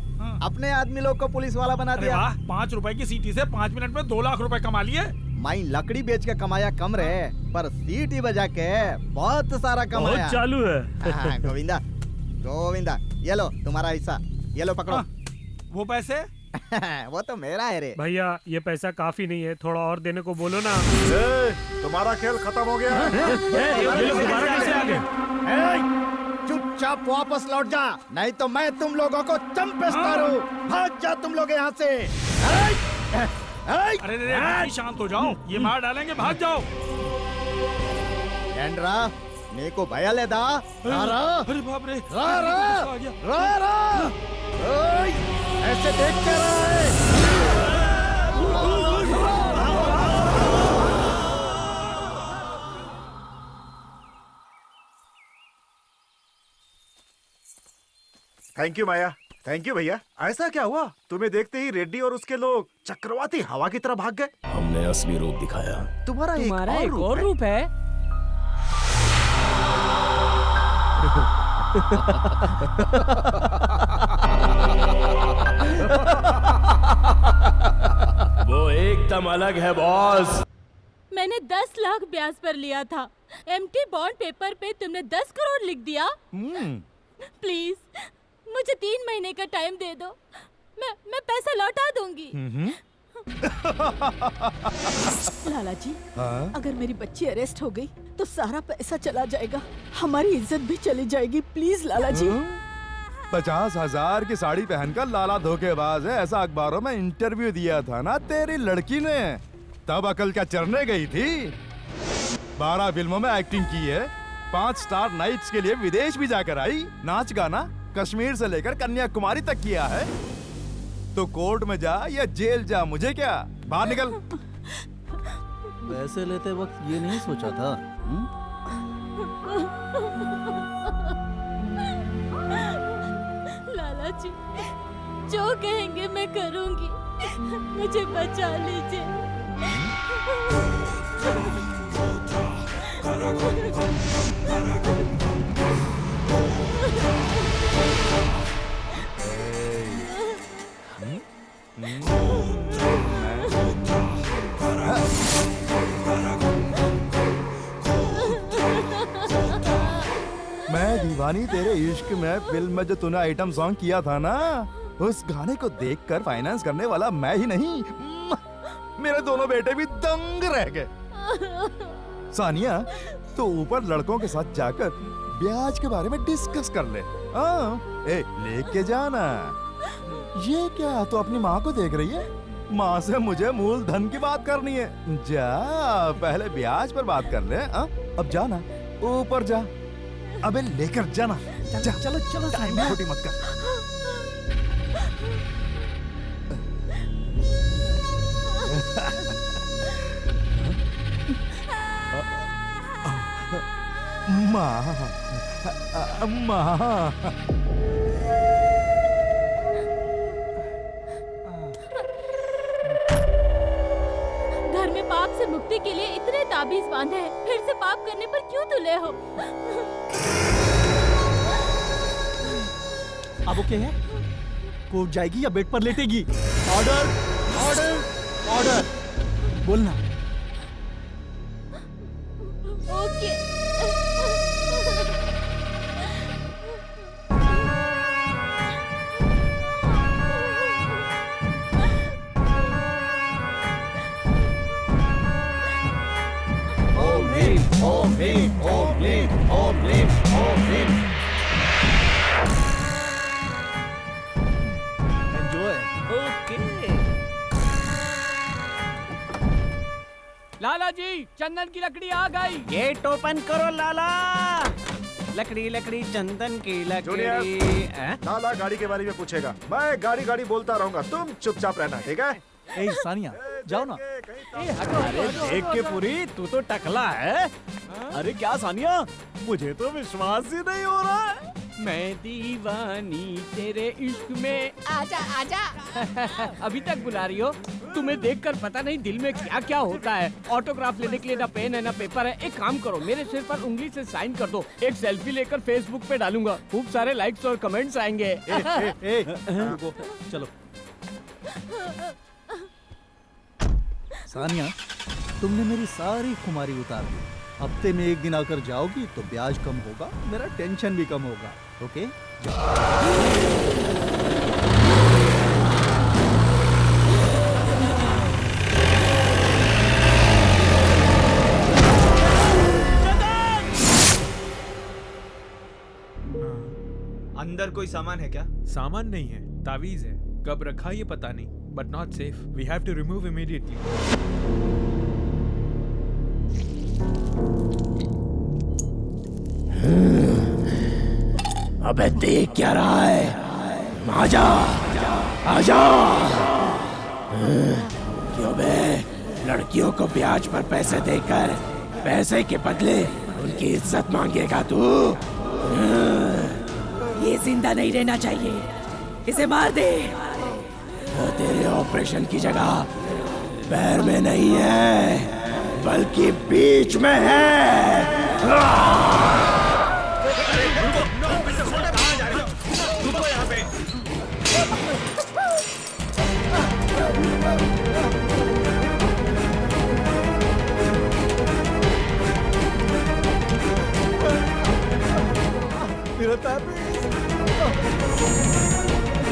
अपने आदमी लोग को पुलिस वाला बना दिया। 5 रुपए की सीटी से 5 मिनट में 2 लाख रुपए कमा लिए। मैं लकड़ी बेच के कमाया कम रहे, पर सीटी बजा के बहुत सारा कमाया। चालू है। हाँ, गोविंदा, ये लो तुम्हारा हिस्सा, ये लो पकड़ो। वो पैसे? वो तो मेरा है रे। भैया ये पैसा काफी नहीं है, थोड़ा और देने को बोलो ना। तुम्हारा खेल खत्म हो गया। ये लोग दोबारा कैसे आ गए? चुपचाप वापस लौट जा, नहीं तो मैं तुम लोगों को चंपेश मारूं। भाग जा तुम लोग यहाँ से। अरे शांत हो जाओ, ये मार डालेंगे, भाग जाओ। ఏంట్రా నీకు భయలేదా? రారా, अरे बाप रे, రారా, ఓయ్ ऐसे देख के रहा है। Thank you Maya, thank you भैया। ऐसा क्या हुआ? तुम्हें देखते ही रेड्डी और उसके लोग चक्रवाती हवा की तरह भाग गए। हमने असली रूप दिखाया। तुम्हारा एक और रूप है। वो एकदम अलग है बॉस। मैंने 10 लाख ब्याज पर लिया था। एम्प्टी बॉन्ड पेपर पे तुमने 10 करोड़ लिख दिया। प्लीज मुझे 3 महीने का टाइम दे दो, मैं पैसा लौटा दूंगी। लाला जी, अगर मेरी बच्ची अरेस्ट हो गई तो सारा पैसा चला जाएगा, हमारी इज्जत भी चली जाएगी। प्लीज लाला जी। 50,000 की साड़ी पहनकर लाला धोखेबाज है, ऐसा अखबारों में इंटरव्यू दिया था ना तेरी लड़की ने। तब अकल क्या चरने गई थी। 12 फिल्मों में एक्टिंग की है, 5 स्टार नाइट्स के लिए विदेश भी जाकर आई। नाच गाना कश्मीर से लेकर कन्याकुमारी तक किया है। तो कोर्ट में जा या जेल जा, मुझे क्या, बाहर निकल। पैसे लेते वक्त ये नहीं सोचा था। लाला जी, जो कहेंगे मैं करूंगी, मुझे बचा लीजिए। मैं दीवानी तेरे इश्क में फिल्म में जो तूने आइटम सॉन्ग किया था ना, उस गाने को देखकर फाइनेंस करने वाला मैं ही नहीं, मेरे दोनों बेटे भी दंग रह गए। सानिया, तो ऊपर लड़कों के साथ जाकर ब्याज के बारे में डिस्कस कर ले। लेके जाना। ये क्या, तो अपनी माँ को देख रही है? माँ से मुझे मूलधन की बात करनी है। जा, पहले ब्याज पर बात कर ले। अब जाना, ऊपर जा। अबे लेकर जाना। चलो छोटी मत कर। माँ, माँ। घर में पाप से मुक्ति के लिए इतने ताबीज बांधे हैं, फिर से पाप करने पर क्यों तुले हो? अब ओके है? कोर्ट जाएगी या बेड पर लेटेगी? Order, order, order. बोलना। ओके। ओम ह्रीं, ओम ह्रीं, ओम ह्रीं, ओम ह्रीं, ओम ह्रीं। लाला जी, चंदन की लकड़ी आ गई। गेट ओपन करो लाला। लकड़ी लकड़ी चंदन की लकड़ी। लाला गाड़ी के बारे में पूछेगा, मैं गाड़ी गाड़ी बोलता रहूंगा, तुम चुपचाप रहना, ठीक है? ए सानिया, जाओ ना। अरे देख के पूरी तू तो टकला है। अरे क्या सानिया, मुझे तो विश्वास ही नहीं हो रहा है। मैं दीवानी तेरे इश्क में, आजा आजा। अभी तक बुला रही हो? तुम्हें देखकर पता नहीं दिल में क्या क्या होता है। ऑटोग्राफ लेने के लिए ना पेन है ना पेपर है। एक काम करो, मेरे सिर पर उंगली से साइन कर दो। एक सेल्फी लेकर फेसबुक पे डालूंगा, खूब सारे लाइक्स और कमेंट्स आएंगे। रुको, चलो। सानिया, तुमने मेरी सारी खुमारी उतार दी। हफ्ते में एक दिन आकर जाओगी तो ब्याज कम होगा, मेरा टेंशन भी कम होगा। ओके, अंदर कोई सामान है क्या? सामान नहीं है, तावीज है। कब रखा ये पता नहीं, but not safe. We have to remove immediately. अबे देख क्या रहा है? आजा, आजा। क्यों बे, लड़कियों को ब्याज पर पैसे देकर पैसे के बदले उनकी इज्जत मांगेगा तू? ये जिंदा नहीं रहना चाहिए, इसे मार दे। तेरे ऑपरेशन की जगह पैर में नहीं है बल्कि बीच में है।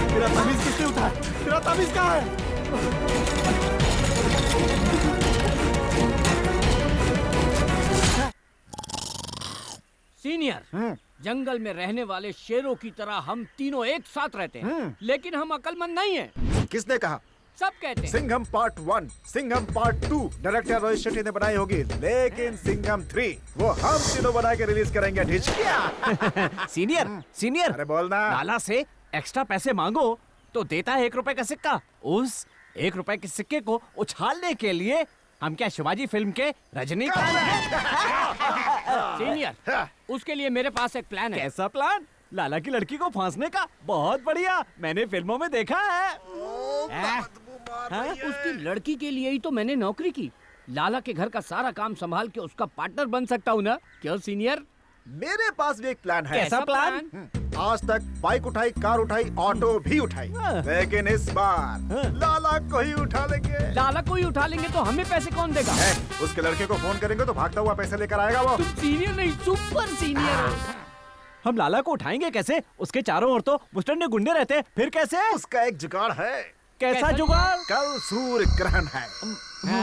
तेरा ताबीज किसने उठाया? तेरा ताबीज कहाँ है? सीनियर, जंगल में रहने वाले शेरों की तरह हम तीनों एक साथ रहते हैं, लेकिन हम अक्लमंद नहीं हैं। किसने कहा? सब कहते हैं। Singham part 1, Singham part 2 director Rohit Shetty ने बनाई होगी, लेकिन सिंघम 3 वो हम तीनों बना के रिलीज करेंगे। ठीक? सीनियर, अरे बोलना। लाला से एक्स्ट्रा पैसे मांगो तो देता है 1 रुपए का सिक्का। उस 1 रुपए के सिक्के को उछालने के लिए हम क्या शिवाजी फिल्म के रजनीकांत हैं? सीनियर, उसके लिए मेरे पास एक प्लान है। कैसा प्लान? लाला की लड़की को फांसने का? बहुत बढ़िया, मैंने फिल्मों में देखा है। उसकी लड़की के लिए ही तो मैंने नौकरी की। लाला के घर का सारा काम संभाल के उसका पार्टनर बन सकता हूँ ना? क्यों सीनियर? मेरे पास भी एक प्लान है। कैसा प्लान? आज तक बाइक उठाई, कार उठाई, ऑटो भी उठाई, लेकिन इस बार लाला को ही उठा लेंगे। लाला को ही उठा लेंगे तो हमें पैसे कौन देगा? उसके लड़के को फोन करेंगे तो भागता हुआ पैसे लेकर आएगा वो। तुम सीनियर नहीं, सुपर सीनियर। हम लाला को उठाएंगे कैसे? उसके चारों ओर तो मुस्टंडे गुंडे रहते हैं, फिर कैसे? उसका एक जुगाड़ है। कैसा जुगाड़? कल सूर्य ग्रहण है।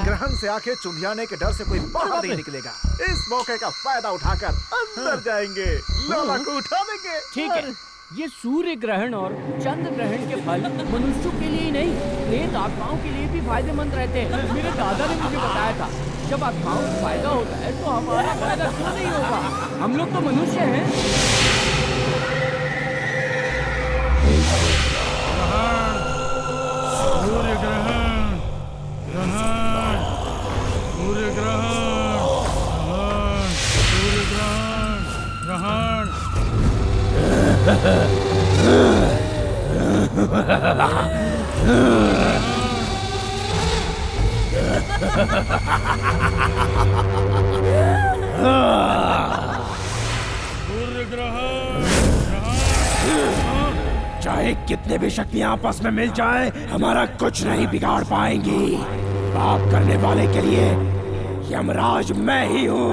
ग्रहण से आंखें चुंधियाने के डर से कोई बाहर नहीं निकलेगा। इस मौके का फायदा उठाकर अंदर जाएंगे, लाला को उठा लेंगे। ठीक है, ये सूर्य ग्रहण और चंद्र ग्रहण के फल मनुष्यों के लिए ही नहीं, प्रेत आत्माओं के लिए भी फायदेमंद रहते हैं। मेरे दादा ने मुझे बताया था, जब आत्माओं को फायदा होता है तो हमारा फायदा क्यों नहीं होगा? हम लोग तो मनुष्य हैं। सूर्य ग्रहण, सूर्य ग्रहण, सूर्य ग्रहण, सूर्य ग्रहण। चाहे कितने भी शक्तियां आपस में मिल जाए, हमारा कुछ नहीं बिगाड़ पाएंगी। पाप करने वाले के लिए यमराज मैं ही हूँ।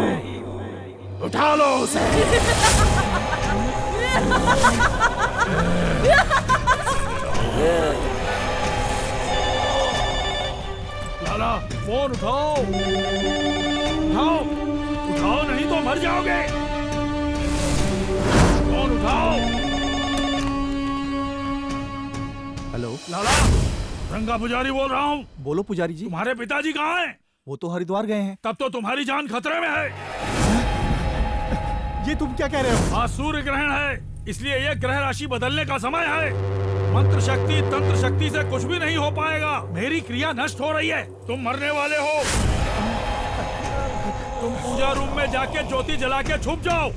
उठा लो उसे। लाला, फोन उठाओ, उठाओ, उठाओ नहीं तो मर जाओगे। फोन उठाओ। हेलो लाला, रंगा पुजारी बोल रहा हूँ। बोलो पुजारी जी। तुम्हारे पिताजी कहाँ हैं? वो तो हरिद्वार गए हैं। तब तो तुम्हारी जान खतरे में है। ये तुम क्या कह रहे हो? आज सूर्य ग्रहण है, इसलिए ये ग्रह राशि बदलने का समय है। मंत्र शक्ति तंत्र शक्ति से कुछ भी नहीं हो पाएगा। मेरी क्रिया नष्ट हो रही है, तुम मरने वाले हो। तुम पूजा रूम में जाके ज्योति जला के छुप जाओ।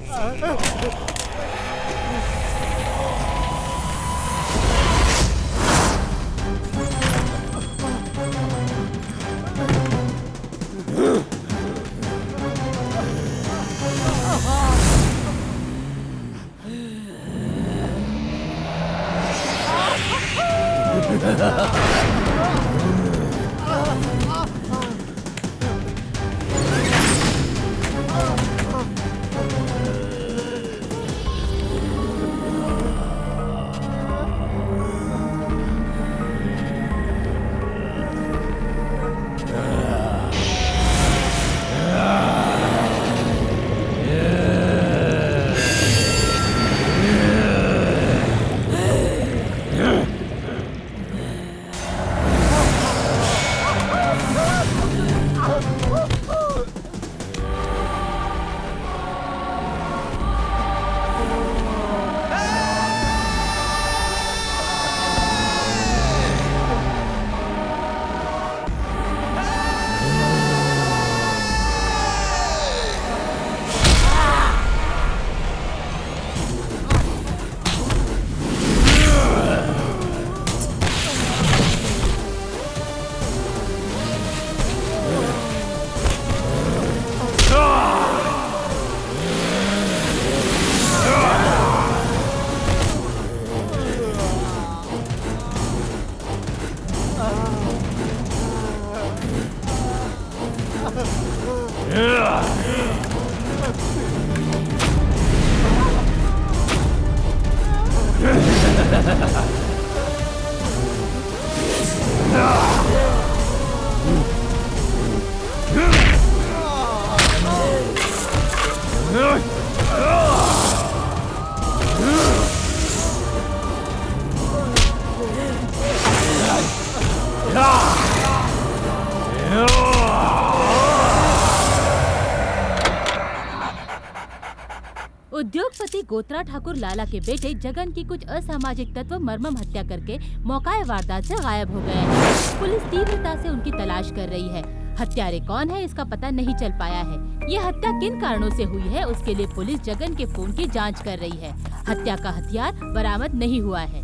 उद्योगपति गोत्रा ठाकुर लाला के बेटे जगन की कुछ असामाजिक तत्व मर्मम हत्या करके मौकाए वारदात से गायब हो गए हैं। पुलिस तीव्रता से उनकी तलाश कर रही है। हत्यारे कौन है इसका पता नहीं चल पाया है। ये हत्या किन कारणों से हुई है उसके लिए पुलिस जगन के फोन की जांच कर रही है। हत्या का हथियार बरामद नहीं हुआ है।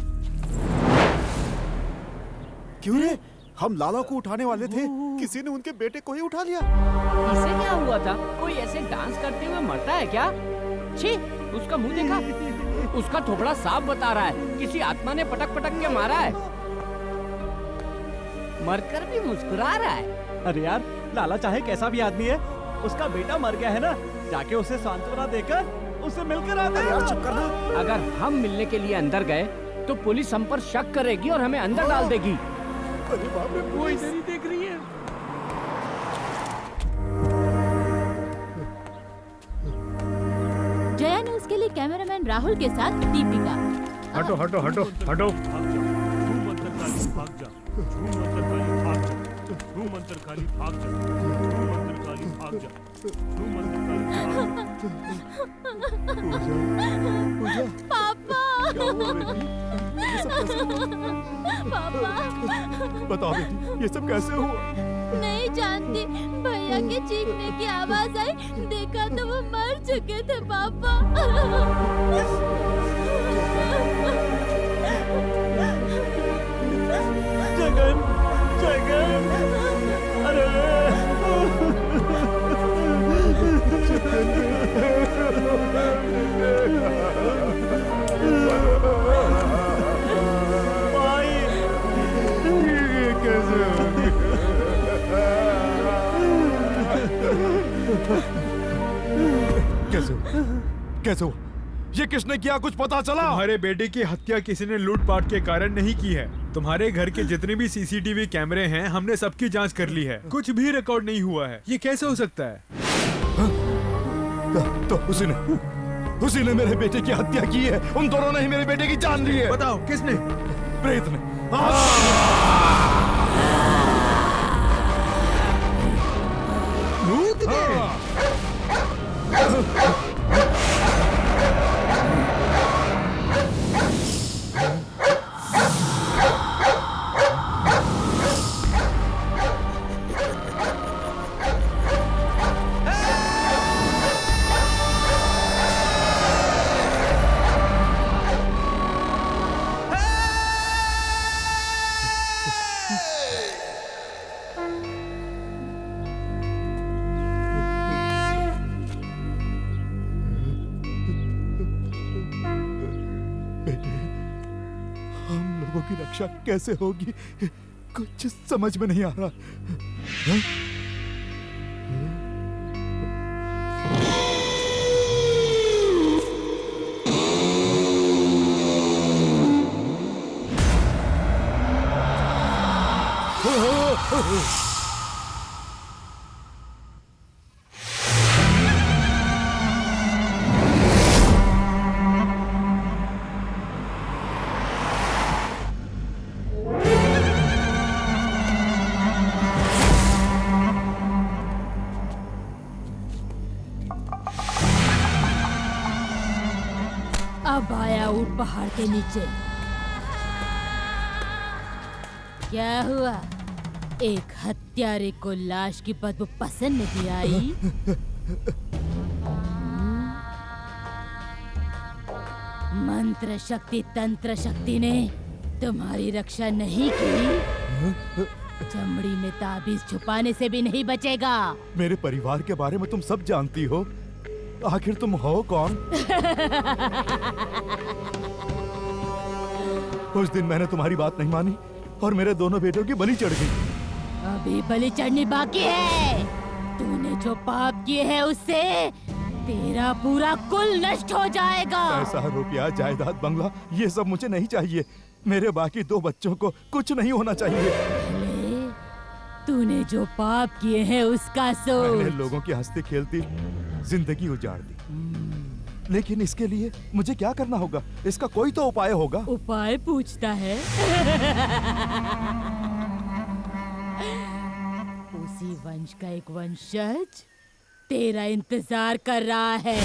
क्यों रे? हम लाला को उठाने वाले थे, किसी ने उनके बेटे को ही उठा लिया। इसे क्या हुआ था? कोई ऐसे डांस करते हुए मरता है क्या? छी, उसका मुंह देखा? उसका थोबड़ा साफ बता रहा है किसी आत्मा ने पटक पटक के मारा है। मरकर भी मुस्कुरा रहा है। अरे यार, लाला चाहे कैसा भी आदमी है, उसका बेटा मर गया है ना, जाके उसे सांत्वना देकर उसे मिलकर आते हैं। चुप करना। अगर हम मिलने के लिए अंदर गए तो पुलिस हम पर शक करेगी और हमें अंदर डाल देगी। अरे बाप रे, वो इधर ही देख रही है। जया न्यूज़ के लिए कैमरामैन राहुल के साथ दीपिका। हटो हटो हटो हटो। भाग जा, पापा, पापा, बताओ बेटी, ये सब कैसे हुआ? नहीं जानती। भैया के चीखने की आवाज आई, देखा तो वो मर चुके थे पापा। जगन, जगन, अरे भाई, ये कैसे हो गया? कैसे हो? ये किसने किया, कुछ पता चला? तुम्हारे बेटे की हत्या किसी ने लूटपाट के कारण नहीं की है। तुम्हारे घर के जितने भी सीसीटीवी कैमरे हैं हमने सबकी जांच कर ली है, कुछ भी रिकॉर्ड नहीं हुआ है। ये कैसे हो सकता है? तो उसी ने मेरे बेटे की हत्या की है। उन दोनों ने ही मेरे बेटे की जान ली है। बताओ किसने? प्रेत ने। भूत ने? की रक्षा कैसे होगी, कुछ समझ में नहीं आ रहा। हैं? अब आया ऊट पहाड़ के नीचे। क्या हुआ? एक हत्यारे को लाश की बदबू पसंद नहीं आई? मंत्र शक्ति तंत्र शक्ति ने तुम्हारी रक्षा नहीं की? चमड़ी में ताबीज छुपाने से भी नहीं बचेगा। मेरे परिवार के बारे में तुम सब जानती हो, आखिर तुम हो कौन? उस दिन मैंने तुम्हारी बात नहीं मानी और मेरे दोनों बेटों की बलि चढ़ गई। अभी बलि चढ़नी बाकी है। तूने जो पाप किए हैं उससे तेरा पूरा कुल नष्ट हो जाएगा। पैसा, रुपया, जायदाद, बंगला, ये सब मुझे नहीं चाहिए। मेरे बाकी 2 बच्चों को कुछ नहीं होना चाहिए। तूने जो पाप किए हैं उसका सोच। मैंने लोगों की हंसती खेलती जिंदगी उजाड़ दी, लेकिन इसके लिए मुझे क्या करना होगा? इसका कोई तो उपाय होगा। उपाय पूछता है? उसी वंश का एक वंशज तेरा इंतजार कर रहा है।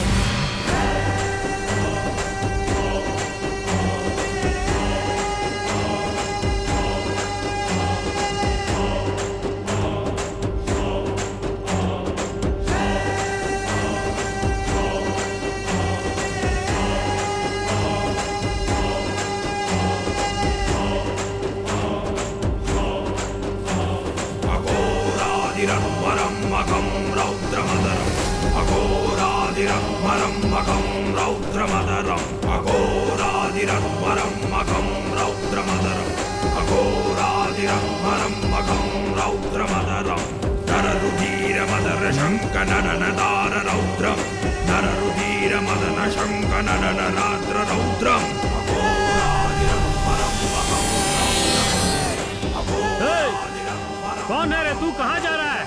कौन है रे तू? कहाँ जा रहा है?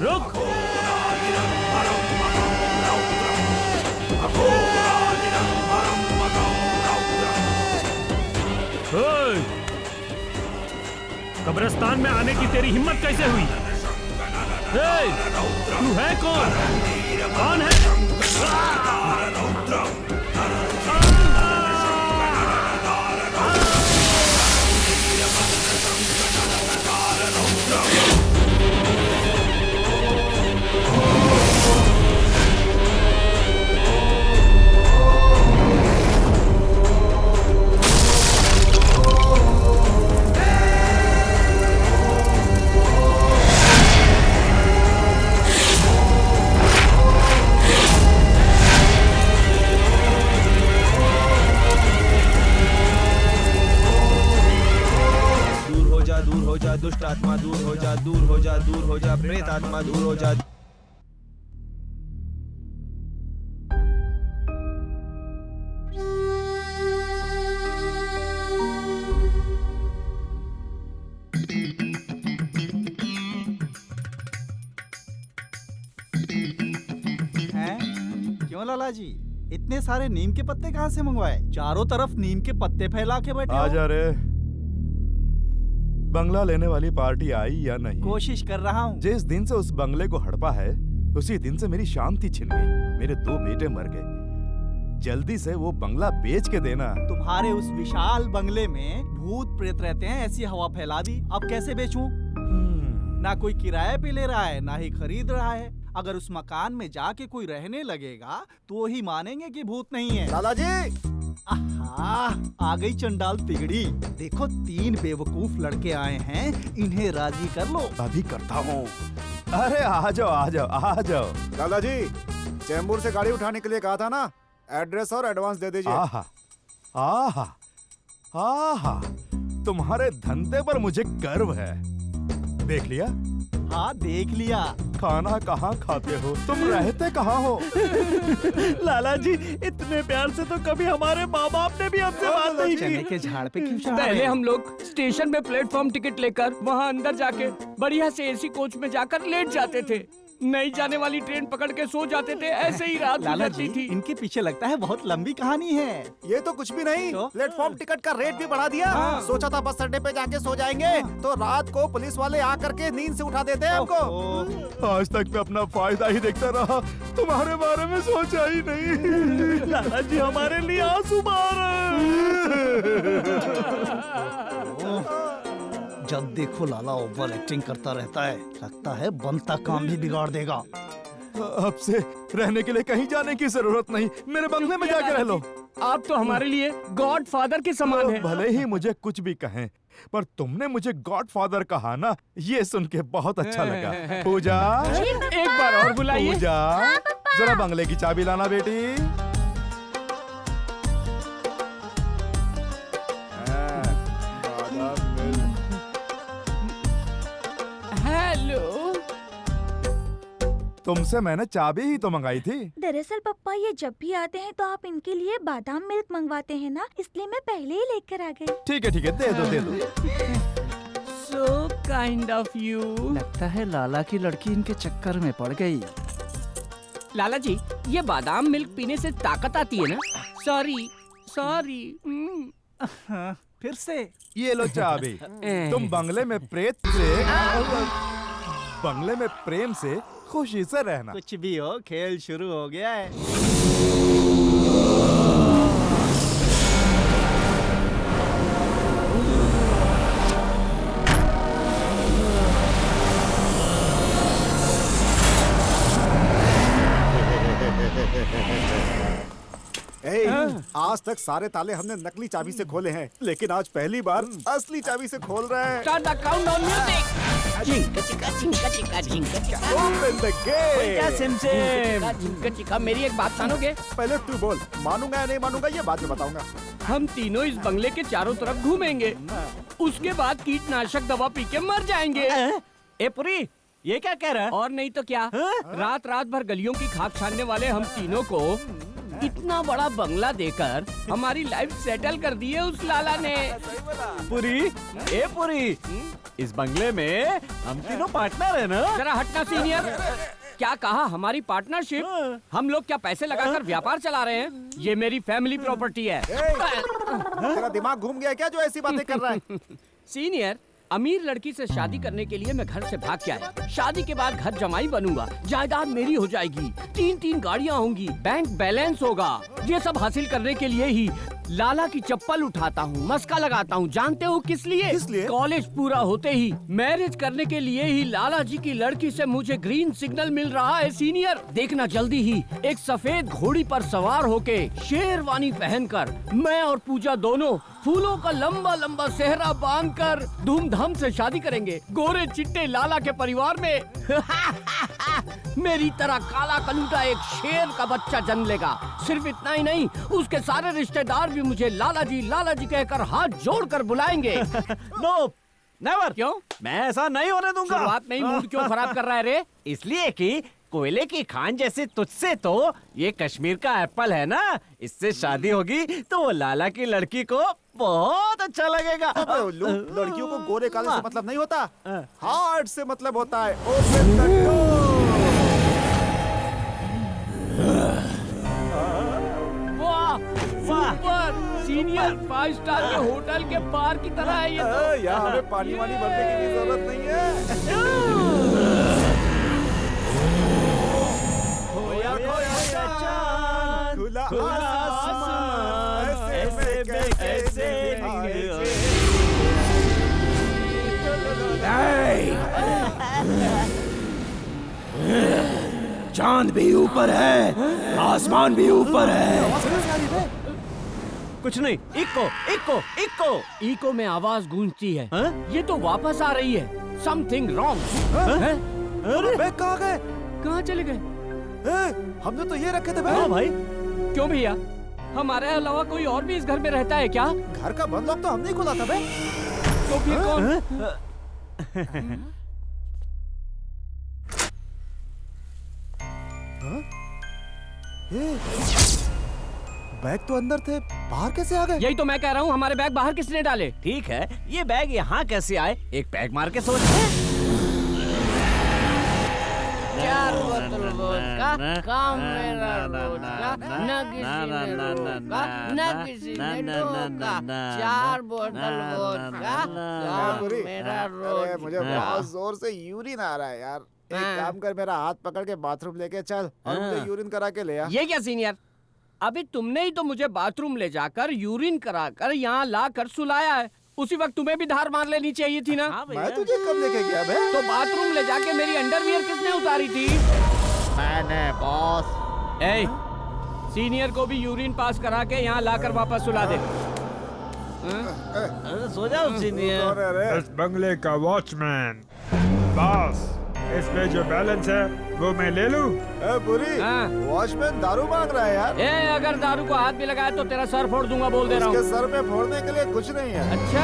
रुक! कब्रिस्तान में आने की तेरी हिम्मत कैसे हुई? तू है कौन? कौन है? दुष्ट आत्मा दूर हो जा, दूर हो जा, दूर हो जा, प्रेत आत्मा दूर हो जा। हैं? क्यों लाला जी, इतने सारे नीम के पत्ते कहाँ से मंगवाए? चारों तरफ नीम के पत्ते फैला के बैठे हो। आजा रे। बंगला लेने वाली पार्टी आई या नहीं? कोशिश कर रहा हूँ। जिस दिन से उस बंगले को हड़पा है, उसी दिन से मेरी शांति छिन गई। मेरे 2 बेटे मर गए। जल्दी से वो बंगला बेच के देना। तुम्हारे उस विशाल बंगले में भूत प्रेत रहते हैं, ऐसी हवा फैला दी। अब कैसे बेचूं? ना कोई किराए पे ले रहा है, ना ही खरीद रहा है। अगर उस मकान में जाके कोई रहने लगेगा तो ही मानेंगे कि भूत नहीं है। लाला जी! आ गई चंडाल तिगड़ी। देखो 3 बेवकूफ लड़के आए हैं, इन्हें राजी कर लो। अभी करता हूँ। अरे आ जाओ, आ जाओ, आ जाओ। लाला जी, चेंबूर से गाड़ी उठाने के लिए कहा था ना, एड्रेस और एडवांस दे दीजिए। आहा, आहा, आहा, तुम्हारे धंधे पर मुझे गर्व है। देख लिया? हाँ देख लिया। खाना कहाँ खाते हो? तुम रहते कहाँ हो? लाला जी, इतने प्यार से तो कभी हमारे माँ बाप ने भी हमसे बात नहीं चने की। के झाड़ पे क्यों चढ़ा पहले रहे? हम लोग स्टेशन में प्लेटफॉर्म टिकट लेकर वहाँ अंदर जाके बढ़िया से एसी कोच में जाकर लेट जाते थे। नहीं जाने वाली ट्रेन पकड़ के सो जाते थे। ऐसे ही रात लाला गुजरती जी, थी। इनके पीछे लगता है बहुत लंबी कहानी है। ये तो कुछ भी नहीं, प्लेटफॉर्म टिकट का रेट भी बढ़ा दिया। सोचा था बस अड्डे पे जाके सो जाएंगे, तो रात को पुलिस वाले आकर के नींद से उठा देते हैं हमको। आज तक मैं अपना फायदा ही देखता रहा, तुम्हारे बारे में सोचा ही नहीं। लाला जी हमारे लिए आंसू बहा रहे हैं। जब देखो लाला ओवर एक्टिंग करता रहता है, लगता है बनता काम भी बिगाड़ देगा। अब से रहने के लिए कहीं जाने की जरूरत नहीं, मेरे बंगले में जाके रह लो। आप तो हमारे लिए गॉड फादर के समान है। भले ही मुझे कुछ भी कहें, पर तुमने मुझे गॉड फादर कहा ना, ये सुन के बहुत अच्छा लगा। पूजा, एक बार और बुलाइए। पूजा, जरा बंगले की चाबी लाना बेटी। हेलो। तुमसे मैंने चाबी ही तो मंगाई थी। दरअसल पप्पा ये जब भी आते हैं तो आप इनके लिए बादाम मिल्क मंगवाते हैं ना, इसलिए मैं पहले ही लेकर आ गई। ठीक है, दे दो दे दो। So kind of you। लगता है लाला की लड़की इनके चक्कर में पड़ गई। लाला जी, ये बादाम मिल्क पीने से ताकत आती है ना? सॉरी। फिर से ये लो चाबी। तुम बंगले में बंगले में प्रेम से खुशी से रहना। कुछ भी हो, खेल शुरू हो गया है। आज तक सारे ताले हमने नकली चाबी से खोले हैं, लेकिन आज पहली बार असली चाबी से खोल रहे हैं। Start the countdown music। Open the gate। क्या सिमसिम? मेरी एक बात मानोगे? पहले तू बोल, मानूंगा या नहीं मानूंगा ये बाद में बताऊंगा। हम तीनों इस बंगले के चारों तरफ घूमेंगे, उसके बाद कीटनाशक दवा पी के मर जाएंगे। ए पुरी, ये क्या कह रहा है? और नहीं तो क्या, रात रात भर गलियों की खाक छानने वाले हम तीनों को इतना बड़ा बंगला देकर हमारी लाइफ सेटल कर दी है उस लाला ने। पुरी, इस बंगले में हम तीनों पार्टनर है ना? जरा हटना सीनियर। क्या कहा हमारी पार्टनरशिप? हम लोग क्या पैसे लगाकर व्यापार चला रहे हैं? ये मेरी फैमिली प्रॉपर्टी है। तेरा दिमाग घूम गया क्या जो ऐसी बातें कर रहा है? सीनियर, अमीर लड़की से शादी करने के लिए मैं घर से भाग के आया। शादी के बाद घर जमाई बनूंगा, जायदाद मेरी हो जाएगी, 3-3 गाड़ियाँ होंगी, बैंक बैलेंस होगा। ये सब हासिल करने के लिए ही लाला की चप्पल उठाता हूँ, मस्का लगाता हूँ। जानते हो किस लिए? कॉलेज पूरा होते ही मैरिज करने के लिए ही लाला जी की लड़की से मुझे ग्रीन सिग्नल मिल रहा है सीनियर। देखना जल्दी ही एक सफेद घोड़ी पर सवार होके शेरवानी पहनकर मैं और पूजा दोनों फूलों का लंबा लंबा सेहरा बांधकर धूमधाम से शादी करेंगे गोरे चिट्टे लाला के परिवार में। मेरी तरह काला कलूटा एक शेर का बच्चा जन्म लेगा। सिर्फ इतना ही नहीं, उसके सारे रिश्तेदार भी मुझे लाला जी कहकर हाथ जोड़कर बुलाएंगे। No, never. क्यों? मैं ऐसा नहीं होने दूंगा। शुरुआत में ही मूड क्यों खराब कर रहा है रे? इसलिए कि कोयले की खान जैसे तुझसे तो ये कश्मीर का एप्पल है ना, इससे शादी होगी तो वो लाला की लड़की को बहुत अच्छा लगेगा। लड़कियों को गोरे काले से मतलब नहीं होता, हार्ट से मतलब होता है। Open the door. Super senior 5 star के होटल के बार की तरह है ये तो। यहाँ हमें पानी वानी भरने की भी जरूरत नहीं है। खुला आसमान, ऐसे में कैसे चांद भी ऊपर है, आसमान भी ऊपर है। कुछ नहीं, इको। इको में आवाज गूंजती है। ये तो वापस आ रही है। Something wrong. बैग कहाँ गए? कहाँ चले गए? हमने तो ये रखे थे हाँ भाई। क्यों भैया, हमारे अलावा कोई और भी इस घर में रहता है क्या? घर का बंद लॉक तो हमने ही खोला था बे। तो फिर कौन? बैग तो अंदर थे, बाहर कैसे आ गए? यही तो मैं कह रहा हूँ, हमारे बैग बाहर किसने डाले? ठीक है, ये बैग यहाँ कैसे आए? एक बैग मार के सोच। 4 बोतल वोडका, काम मेरा रोज का, न किसी ने रोका, न किसी ने टोका। 4 बोतल वोडका, काम मेरा रोज मुझे बहुत जोर से यूरिन आ रहा है यार। एक काम कर, मेरा हाथ पकड़ के बाथरूम लेके चल और मुझे यूरिन करा के ले आ। ये क्या सीनियर? अभी तुमने ही तो मुझे बाथरूम ले जाकर यूरिन कराकर यहाँ ला कर सुलाया है। उसी वक्त तुम्हें भी धार मार लेनी चाहिए थी ना? मैं तुझे कब लेके गया बे? तो बाथरूम ले जाके मेरी अंडरवियर किसने उतारी थी? मैंने बॉस। ए, सीनियर को भी यूरिन पास करा के यहाँ लाकर वापस सुला दे। सो जाओ सीनियर। इस बंगले का वॉचमैन। बॉस, इसमें जो बैलेंस है वो मैं ले लूं? पूरी वॉचमैन दारू मांग रहा है यार। अगर दारू को हाथ भी लगाया तो तेरा सर फोड़ दूंगा, बोल दे रहा हूँ। उसके सर में फोड़ने के लिए कुछ नहीं है। अच्छा,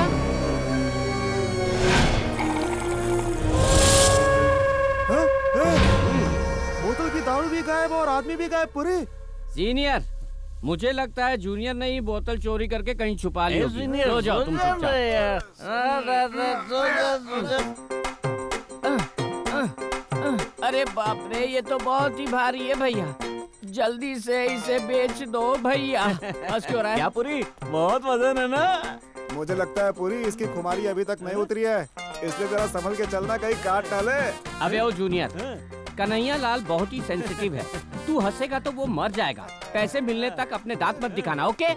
बोतल की दारू भी गायब और आदमी भी गायब। पूरी सीनियर, मुझे लगता है जूनियर ने ही बोतल चोरी करके कहीं छुपा ली होगी। सीनियर, सो जाओ तुम चुपचाप। अरे बाप रे, ये तो बहुत ही भारी है भैया। जल्दी से इसे बेच दो भैया। बस क्यों रहा है? क्या पूरी, बहुत वजन है ना? मुझे लगता है पूरी इसकी खुमारी अभी तक नहीं उतरी है, इसलिए जरा संभल के चलना, कहीं काट डाले। अबे ओ जूनियर, कन्हैया लाल बहुत ही सेंसिटिव है। तू हंसेगा तो वो मर जाएगा। पैसे मिलने तक अपने दांत मत दिखाना, ओके?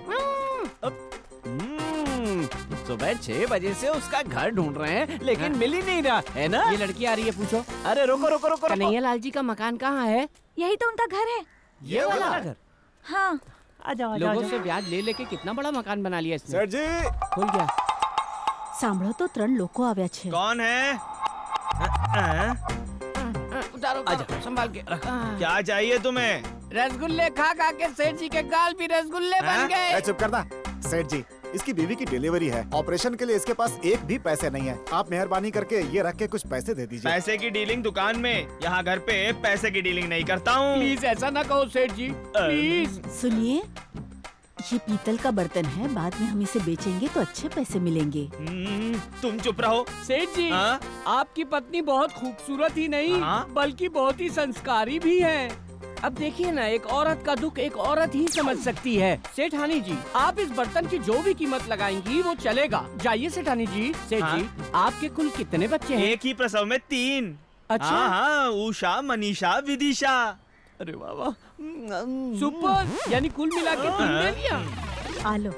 सुबह 6 बजे से उसका घर ढूंढ रहे हैं, लेकिन मिल ही नहीं रहा है ना? ये लड़की आ रही है, पूछो। अरे रुको रुको रुको। कन्हैया लाल जी का मकान कहाँ है? यही तो उनका घर है। ये वाला घर? हाँ। लोगों से ब्याज ले लेके कितना बड़ा मकान बना लिया इसने। सेठ जी, खुल गया। સાંભળો તો 3 લોકો આવ્યા છે। कौन है? उतारो, संभाल के। क्या चाहिए तुम्हें? रसगुल्ले खा खा के सेठ जी के गाल भी रसगुल्ले बन गए। चुप करना। सेठ जी, इसकी बीवी की डिलीवरी है, ऑपरेशन के लिए इसके पास एक भी पैसे नहीं है। आप मेहरबानी करके ये रख के कुछ पैसे दे दीजिए। पैसे की डीलिंग दुकान में, यहाँ घर पे पैसे की डीलिंग नहीं करता हूँ। प्लीज ऐसा ना कहो सेठ जी, प्लीज। सुनिए, ये पीतल का बर्तन है, बाद में हम इसे बेचेंगे तो अच्छे पैसे मिलेंगे। तुम चुप रहो। सेठ जी, आपकी पत्नी बहुत खूबसूरत ही नहीं बल्कि बहुत ही संस्कारी भी है। अब देखिए ना, एक औरत का दुख एक औरत ही समझ सकती है। सेठानी जी, आप इस बर्तन की जो भी कीमत लगाएंगी वो चलेगा। जाइए सेठानी जी। सेठ जी, आपके कुल कितने बच्चे हैं? एक ही प्रसव में 3। अच्छा। हाँ, उषा, मनीषा, विदिशा। अरे वाह, सुपर, यानी कुल मिला के 3 ले लिया। आलो।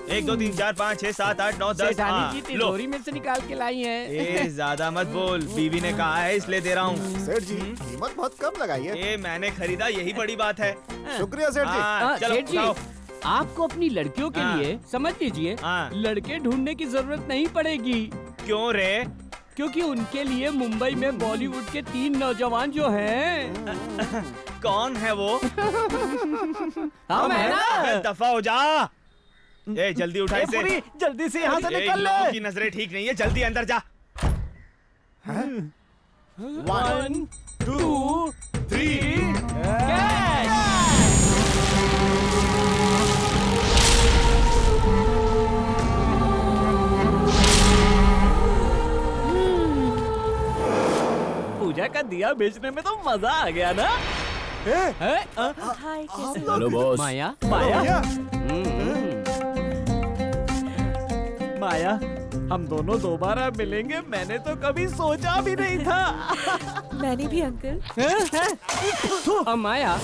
1 2 3 4 5 6 7 8 9 10। सेठानी जी तिजोरी में से निकाल के लाई है। ज्यादा मत बोल, बीवी ने कहा है इसलिए दे रहा हूँ। सेठ जी, कीमत बहुत कम लगाई है। मैंने खरीदा, यही बड़ी बात है। शुक्रिया सेठ जी। चलो सेठ जी, आपको अपनी लड़कियों के लिए समझ लीजिए, लड़के ढूंढने की जरूरत नहीं पड़ेगी। क्यों रे? क्योंकि उनके लिए मुंबई में बॉलीवुड के 3 नौजवान जो हैं। कौन है वो? हम है ना। दफा हो जा। ए, जल्दी उठा इसे। जल्दी से यहाँ से निकल ले। लोगों की नजरें ठीक नहीं है, जल्दी अंदर जा। 1 2 3 कैच। पूजा का दिया बेचने में तो मजा आ गया ना? हाय, कैसे हो? Hello boss. माया, माया, माया, हम दोनों दोबारा मिलेंगे, मैंने तो कभी सोचा भी नहीं था। मैंने भी अंकल। माया,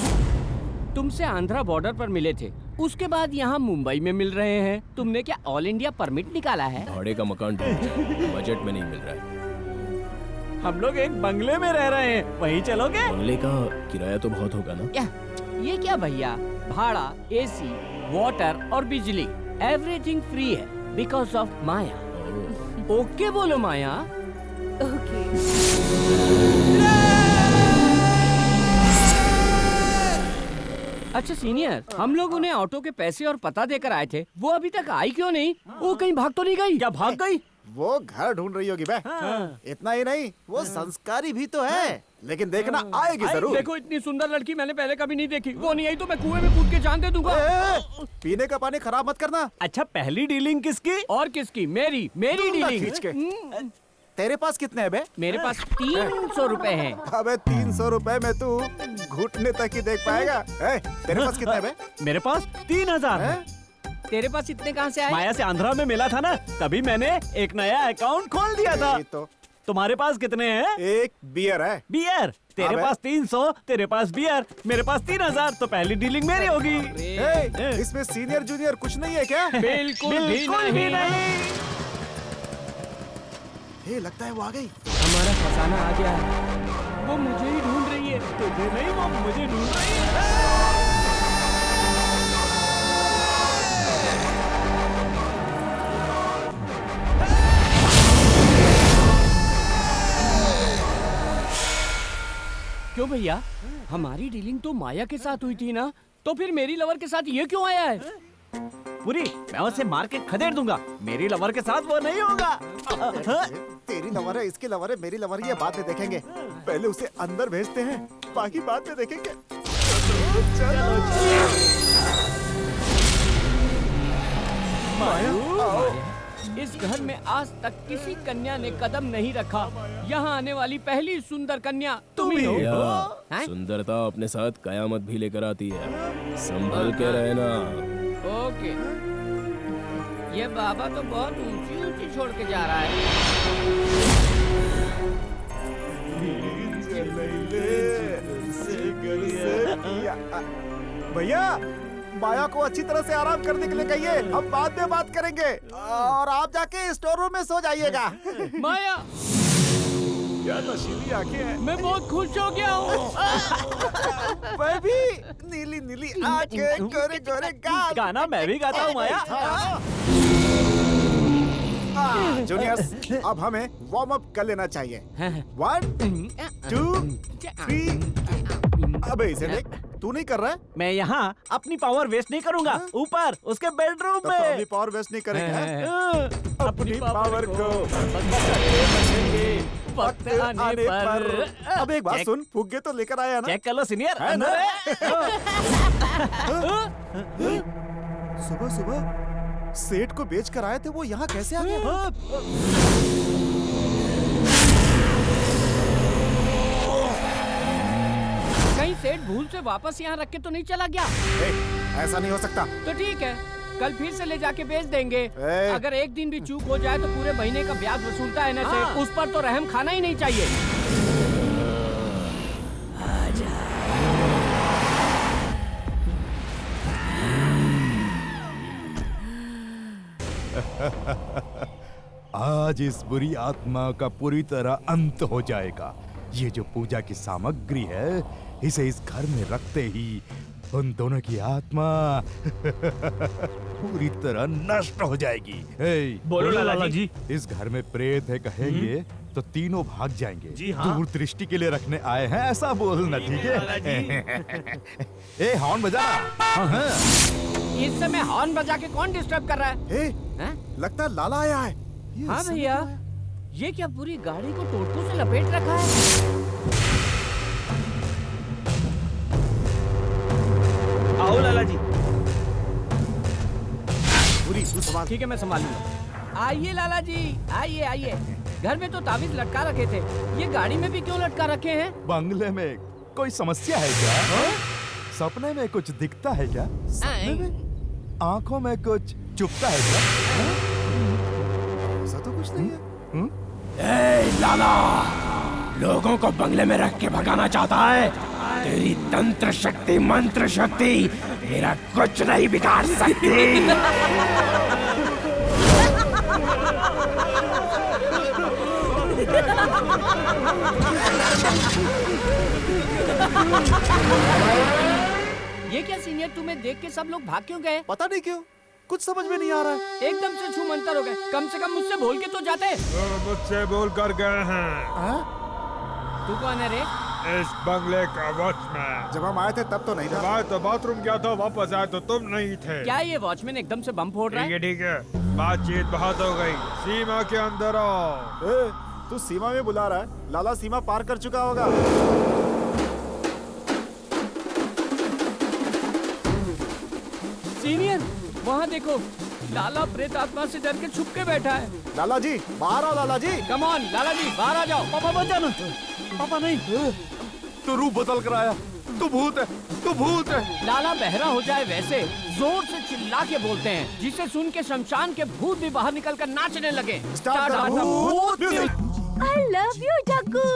तुमसे आंध्रा बॉर्डर पर मिले थे, उसके बाद यहाँ मुंबई में मिल रहे हैं। तुमने क्या ऑल इंडिया परमिट निकाला है? भाड़े का मकान बजट में नहीं मिल रहा है। हम लोग एक बंगले में रह रहे हैं, वहीं चलोगे? बंगले का किराया तो बहुत होगा ना? ये क्या भैया, भाड़ा, एसी, वाटर और बिजली एवरीथिंग फ्री है बिकॉज ऑफ माया। ओके बोलो माया। ओके। अच्छा सीनियर, हम लोग उन्हें ऑटो के पैसे और पता देकर आए थे, वो अभी तक आई क्यों नहीं? वो कहीं भाग तो नहीं गई? क्या भाग गई? वो घर ढूंढ रही होगी बे। इतना ही नहीं, वो संस्कारी भी तो है, लेकिन देखना आएगी जरूर। देखो इतनी सुंदर लड़की मैंने पहले कभी नहीं देखी। वो नहीं आई तो मैं कुएं में कूद के जान दे दूंगा। पीने का पानी खराब मत करना। अच्छा पहली डीलिंग किसकी? और किसकी? मेरी डीलिंग। खींच के। तेरे पास कितने है बे? मेरे पास 300 रुपए हैं। अबे 300 रुपए में तू घुटने तक ही देख पाएगा। तेरे पास कितने है बे? मेरे पास 3000 है। तेरे पास इतने कहाँ से आए? माया से आंध्रा में मिला था ना, तभी मैंने एक नया अकाउंट खोल दिया था। तो तुम्हारे पास कितने हैं? एक बियर है। बियर? तेरे पास 300, तेरे पास बियर, मेरे पास 3000, तो पहली डीलिंग मेरी होगी। इसमें सीनियर जूनियर कुछ नहीं है क्या? बिल्कुल भी नहीं। लगता है वो आ गई। हमारा फसाना आ गया है। वो मुझे ही ढूंढ रही है। तुझे नहीं, वो मुझे ढूंढ रही है। क्यों भैया? हमारी डीलिंग तो माया के साथ हुई थी ना, तो फिर मेरी लवर के साथ ये क्यों आया है? पूरी मैं उसे मार के खदेड़ दूंगा। मेरी लवर के साथ वो नहीं होगा। तेरी लवर है, इसकी लवर है, मेरी लवर है, ये बाद में देखेंगे। पहले उसे अंदर भेजते हैं, बाकी बाद में देखेंगे। चलो। माया, इस घर में आज तक किसी कन्या ने कदम नहीं रखा। यहाँ आने वाली पहली सुंदर कन्या तुम ही हो। सुंदरता अपने साथ कयामत भी लेकर आती है, संभल के रहना। ओके। ये बाबा तो बहुत ऊंची ऊंची छोड़ के जा रहा है। भैया, माया को अच्छी तरह से आराम करने के लिए कहिए, हम बाद में बात करेंगे। और आप जाके स्टोर रूम में सो जाइएगा। माया, क्या नशीली आंखें हैं। मैं बहुत खुश हो गया हूँ। मैं भी। नीली नीली आंखें, गोरे गोरे गाल। गाना मैं भी गाता हूँ माया। जूनियर्स, अब हमें वार्म अप कर लेना चाहिए। 1 2 3। अबे इसे देख, तू नहीं कर रहा है? मैं यहाँ अपनी पावर वेस्ट नहीं करूँगा। ऊपर उसके बेडरूम में अपनी पावर वेस्ट नहीं करेंगे। अपनी पावर को वक्त आने पर। अब एक बात सुन, फुग्गे तो लेकर आया ना? चेक कर लो सीनियर। सुबह सुबह सेठ को बेच कर आए थे, वो यहाँ कैसे आ गया? कहीं सेठ भूल से वापस यहाँ रख के तो नहीं चला गया? ऐसा नहीं हो सकता। तो ठीक है, कल फिर से ले जाके बेच देंगे। अगर एक दिन भी चूक हो जाए तो पूरे महीने का ब्याज वसूलता है ना सेठ, उस पर तो रहम खाना ही नहीं चाहिए। आज इस बुरी आत्मा का पूरी तरह अंत हो जाएगा। ये जो पूजा की सामग्री है, इसे इस घर में रखते ही उन दोनों की आत्मा पूरी तरह नष्ट हो जाएगी। बोलो लाला जी। इस घर में प्रेत है कहेंगे तो तीनों भाग जाएंगे। जी हाँ। दूर दृष्टि के लिए रखने आए हैं, ऐसा बोलना, ठीक है? ए हॉर्न बजा। हाँ। इस समय हॉर्न बजा के कौन डिस्टर्ब कर रहा है? लगता है लाला आया है। हाँ भैया, ये क्या पूरी गाड़ी को टोटू से लपेट रखा है? आओ लाला जी। पूरी तू संभाल। ठीक है, मैं संभालूंगा। आइए लाला जी, आइए आइए। घर में तो ताबीज लटका रखे थे, ये गाड़ी में भी क्यों लटका रखे हैं? बंगले में कोई समस्या है क्या? सपने में कुछ दिखता है क्या? सपने में? आंखों में कुछ चुभता है क्या? ऐसा तो कुछ नहीं है। ए लाला, लोगों को बंगले में रख के भगाना चाहता है? तेरी तंत्र शक्ति, मंत्र शक्ति मेरा कुछ नहीं बिगाड़ सकती। ये क्या सीनियर, तुम्हें देख के सब लोग भाग क्यों गए? पता नहीं क्यों, कुछ समझ में नहीं आ रहा है। एकदम से छू मंतर हो गए। कम से कम मुझसे बोल के तो जाते। मुझसे बोल कर गए हैं। तू कौन है रे? इस बंगले का वॉचमैन। जब हम आए थे तब तो नहीं था। मैं तो बाथरूम गया था, वापस आया तो तुम नहीं थे। क्या ये वॉचमैन एकदम से बम फोड़ रहा है? ठीक है, बातचीत बहुत हो गई, सीमा के अंदर आओ। तू सीमा में बुला रहा है? लाला सीमा पार कर चुका होगा। सीनियर, वहाँ देखो, लाला प्रेत आत्मा से डर के छुप के बैठा है। लाला जी बाहर आओ, लाला जी। कम ऑन लाला जी, बाहर आ जाओ। पापा मत जाना। पापा नहीं, तो रूप बदल कर आया। तू भूत है, तू भूत है। लाला बहरा हो जाए वैसे जोर से चिल्ला के बोलते हैं, जिसे सुन के शमशान के भूत भी बाहर निकल कर नाचने लगे। I love you, Jaggu.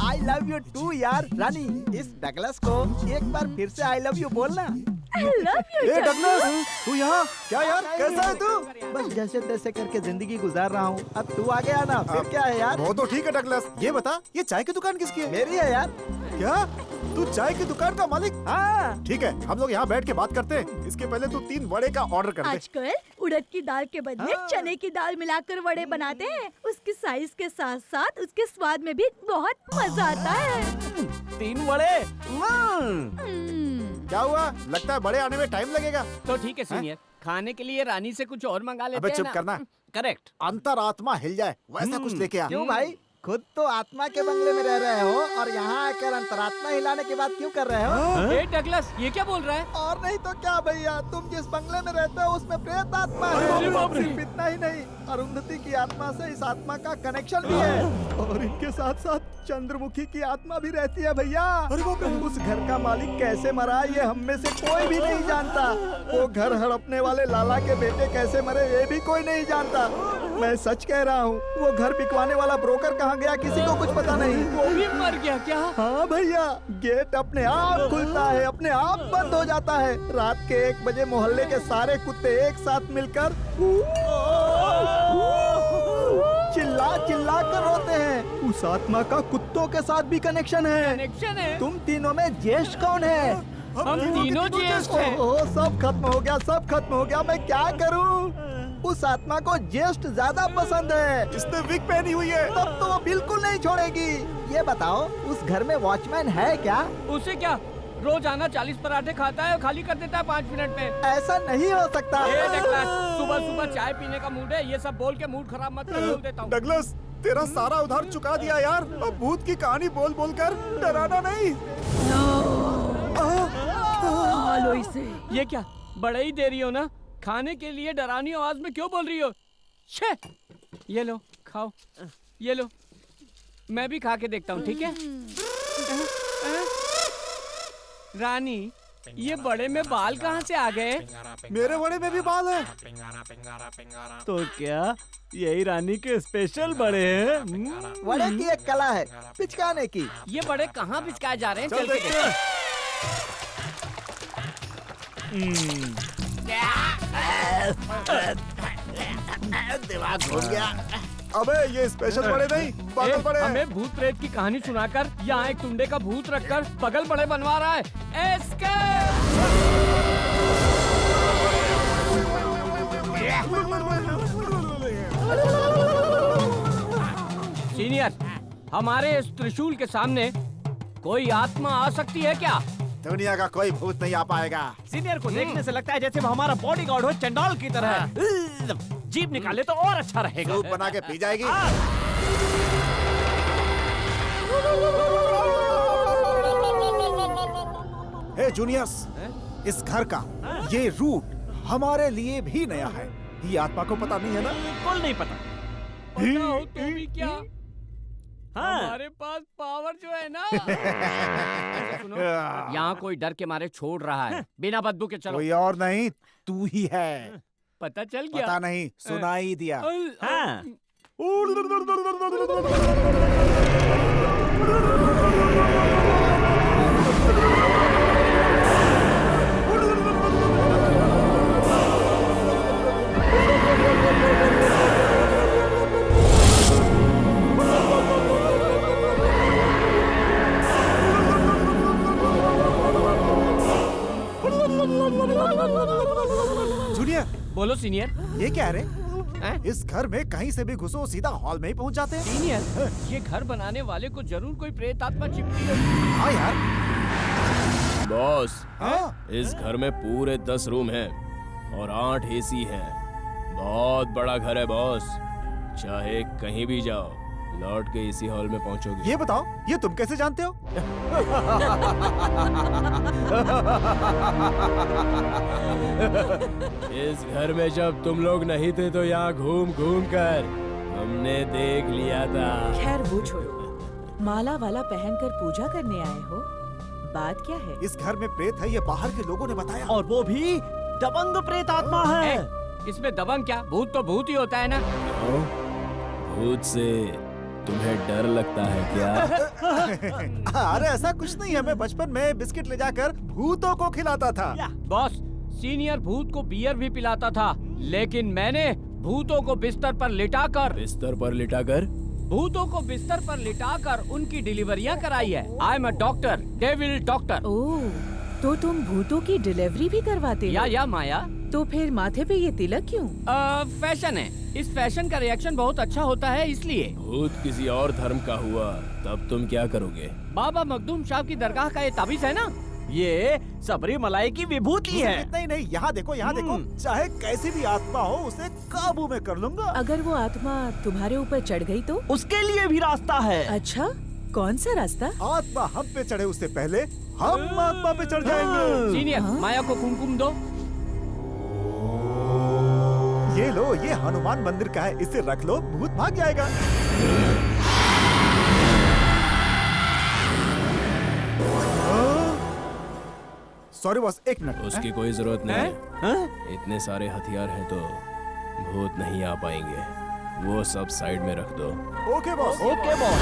I love you too यार। रानी, इस डगलस को एक बार फिर से I love you बोलना। I love you, A Douglas, तू यहाँ क्या यार? कैसा है तू? बस जैसे तैसे करके जिंदगी गुजार रहा हूँ। अब तू आ गया ना, फिर क्या है यार? वो तो ठीक है डगलस, ये बता, ये चाय की दुकान किसकी है? मेरी है यार। क्या? तू चाय की दुकान का मालिक? हाँ। ठीक है, हम लोग यहाँ बैठ के बात करते हैं। इसके पहले तू 3 वड़े का ऑर्डर कर दे। आजकल उड़द की दाल के बदले चने की दाल मिलाकर वड़े बनाते हैं। उसकी साइज के साथ साथ उसके स्वाद में भी बहुत मजा आता है। 3 वड़े। क्या हुआ? लगता है बड़े आने में टाइम लगेगा। तो ठीक है सीनियर, खाने के लिए रानी से कुछ और मंगा लेते अबे हैं चुप ना। करना। करेक्ट। अंतरात्मा हिल जाए वैसा कुछ लेके आ। क्यों भाई? खुद तो आत्मा के बंगले में रह रहे हो और यहाँ आकर अंतरात्मा हिलाने की बात क्यों कर रहे हो? ए डगलस, ये क्या बोल रहा है? और नहीं तो क्या भैया, तुम जिस बंगले में रहते हो उसमें प्रेत आत्मा है। सिर्फ इतना ही नहीं, अरुंधति की आत्मा से इस आत्मा का कनेक्शन भी है और इनके साथ साथ चंद्रमुखी की आत्मा भी रहती है भैया। उस घर का मालिक कैसे मरा ये हम में से कोई भी नहीं जानता। वो घर हड़पने वाले लाला के बेटे कैसे मरे ये भी कोई नहीं जानता। मैं सच कह रहा हूँ, वो घर बिकवाने वाला ब्रोकर कहाँ गया किसी को कुछ पता नहीं। वो भी मर गया क्या? हाँ भैया, गेट अपने आप खुलता है, अपने आप बंद हो जाता है। रात के 1 बजे मोहल्ले के सारे कुत्ते एक साथ मिलकर चिल्ला चिल्ला कर रोते हैं। उस आत्मा का कुत्तों के साथ भी कनेक्शन है। कनेक्शन है? तुम तीनों में ज्येष्ठ कौन है? हम तीनों ज्येष्ठ हैं। ओह, सब खत्म हो गया, सब खत्म हो गया। मैं क्या करूं? उस आत्मा को ज्येष्ठ ज्यादा पसंद है। इसने विग पहनी हुई है। तब तो वो बिल्कुल नहीं छोड़ेगी। ये बताओ, उस घर में वॉचमैन है क्या? उसे क्या, रोज आना 40 पराठे खाता है और खाली कर देता है 5 मिनट में। ऐसा नहीं हो सकता। सुबह सुबह चाय पीने का मूड है, ये सब बोल के मूड खराब मत कर, बोल देता हूँ। डगलस, तेरा सारा उधार चुका दिया यार। अब भूत की कहानी बोल बोल कर डराना नहीं। लो इसे। ये क्या, बड़े ही दे रही हो ना? खाने के लिए डरावनी आवाज में क्यों बोल रही हो? छे, ये लो खाओ, ये लो। मैं भी खा के देखता हूँ, ठीक है? रानी, ये बड़े में बाल कहाँ से आ गए? मेरे बड़े में भी बाल है। तो क्या यही रानी के स्पेशल बड़े हैं? वड़े की एक कला है, पिचकाने की। ये बड़े कहाँ पिचकाए जा रहे हैं? चल चल के देखते हैं। दिमाग घूम गया। अबे ये स्पेशल बड़े नहीं, पागल बड़े हैं। हमें भूत प्रेत की कहानी सुनाकर यहाँ एक टुंडे का भूत रखकर पगल बड़े बनवा रहा है। सीनियर, हमारे इस त्रिशूल के सामने कोई आत्मा आ सकती है क्या? दुनिया का कोई भूत नहीं आ पाएगा। सीनियर को देखने से लगता है जैसे वो हमारा बॉडीगार्ड हो, चंडाल की तरह। जीप निकाले तो और अच्छा रहेगा। सूप बना के पी जाएगी। हे जूनियर्स, इस घर का ये रूट हमारे लिए भी नया है। ये आत्मा को पता नहीं है ना? बिल्कुल नहीं पता। पता हो तो भी क्या? हाँ। हमारे पास पावर जो है ना। सुनो, यहाँ कोई डर के मारे छोड़ रहा है, बिना बदबू के चलो। कोई और नहीं, तू ही है। पता चल गया? पता नहीं, सुनाई दिया। हाँ। जूनियर, बोलो सीनियर। ये क्या है रे? इस घर में कहीं से भी घुसो सीधा हॉल में ही पहुंच जाते हैं। सीनियर, ये घर बनाने वाले को जरूर कोई प्रेत आत्मा चिपकी है। हाँ यार। बॉस, इस घर में पूरे 10 रूम हैं और 8 एसी हैं। बहुत बड़ा घर है बॉस, चाहे कहीं भी जाओ लौट के इसी हॉल में पहुंचोगे। ये बताओ, ये तुम कैसे जानते हो? इस घर में जब तुम लोग नहीं थे तो यहाँ घूम घूम कर हमने देख लिया था। खैर वो छोड़ो, माला वाला पहनकर पूजा करने आए हो, बात क्या है? इस घर में प्रेत है, ये बाहर के लोगों ने बताया। और वो भी दबंग प्रेत आत्मा है। इसमें दबंग क्या, भूत तो भूत ही होता है ना। भूत से तुम्हें डर लगता है क्या? अरे ऐसा कुछ नहीं है, मैं बचपन में बिस्किट ले जाकर भूतों को खिलाता था। बॉस, सीनियर भूत को बियर भी पिलाता था, लेकिन मैंने भूतों को बिस्तर पर लिटाकर भूतों को बिस्तर पर लिटाकर उनकी डिलीवरियां कराई है। I am a doctor, devil doctor. Oh, तो तुम भूतों की डिलीवरी भी करवाते हो? या माया। तो फिर माथे पे ये तिलक क्यों? फैशन है, इस फैशन का रिएक्शन बहुत अच्छा होता है इसलिए। भूत किसी और धर्म का हुआ तब तुम क्या करोगे? बाबा मखदूम साहब की दरगाह का ये ताबीज है ना, ये सबरीमलाई की विभूति है। नहीं नहीं, यहाँ देखो, यहाँ देखो, चाहे कैसी भी आत्मा हो उसे काबू में कर लूंगा। अगर वो आत्मा तुम्हारे ऊपर चढ़ गई तो? उसके लिए भी रास्ता है। अच्छा, कौन सा रास्ता? आत्मा हम पे चढ़े उससे पहले हम आत्मा पे चढ़ जाएंगे। सीनियर, माया को कुमकुम दो। ये लो, ये हनुमान मंदिर का है, इसे रख लो, भूत भाग जाएगा। सॉरी बॉस, एक मिनट। उसकी कोई जरूरत नहीं है। इतने सारे हथियार हैं तो भूत नहीं आ पाएंगे। वो सब साइड में रख दो। Okay boss. Okay boss.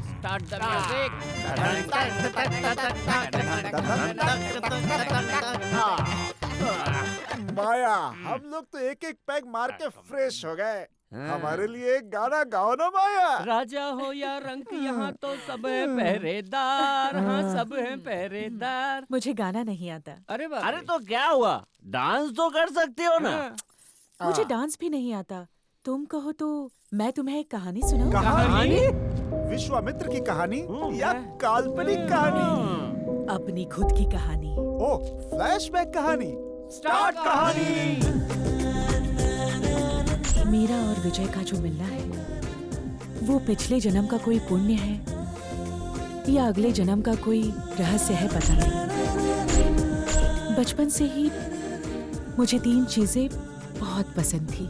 Start the music. Maya, हम लोग तो एक एक पैग मार के फ्रेश हो गए। हमारे लिए एक गाना गाओ ना माया। राजा हो या रंक, यहाँ तो सब है पहरेदार। हाँ, सब है पहरेदार। मुझे गाना नहीं आता। अरे बाप अरे तो क्या हुआ, डांस तो कर सकते हो ना। मुझे डांस भी नहीं आता। तुम कहो तो मैं तुम्हें एक कहानी सुनाऊं? कहानी? विश्वामित्र की कहानी या काल्पनिक कहानी? अपनी खुद की कहानी। ओ, फ्लैशबैक कहानी। स्टार्ट कहानी। मेरा और विजय का जो मिलना है वो पिछले जन्म का कोई पुण्य है या अगले जन्म का कोई रहस्य है, पता नहीं। बचपन से ही मुझे 3 चीजें बहुत पसंद थी।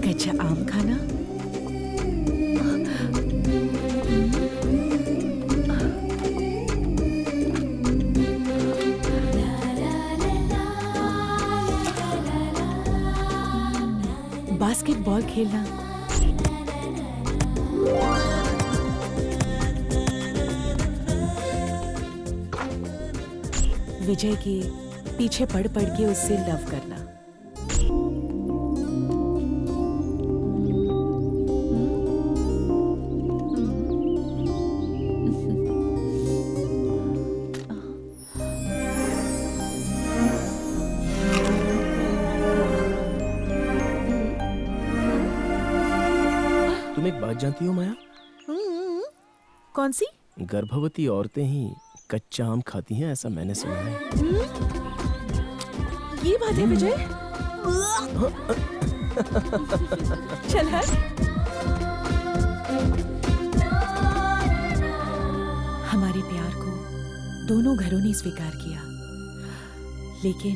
कच्चा आम खाना, बास्केटबॉल खेलना, विजय के पीछे पड़ पड़ के उससे लव करना। तुम एक बात जानती हो माया? कौन सी? गर्भवती औरतें ही कच्चा आम खाती हैं, ऐसा मैंने सुना है। ये बात है विजय? चल हट। हमारे प्यार को दोनों घरों ने स्वीकार किया, लेकिन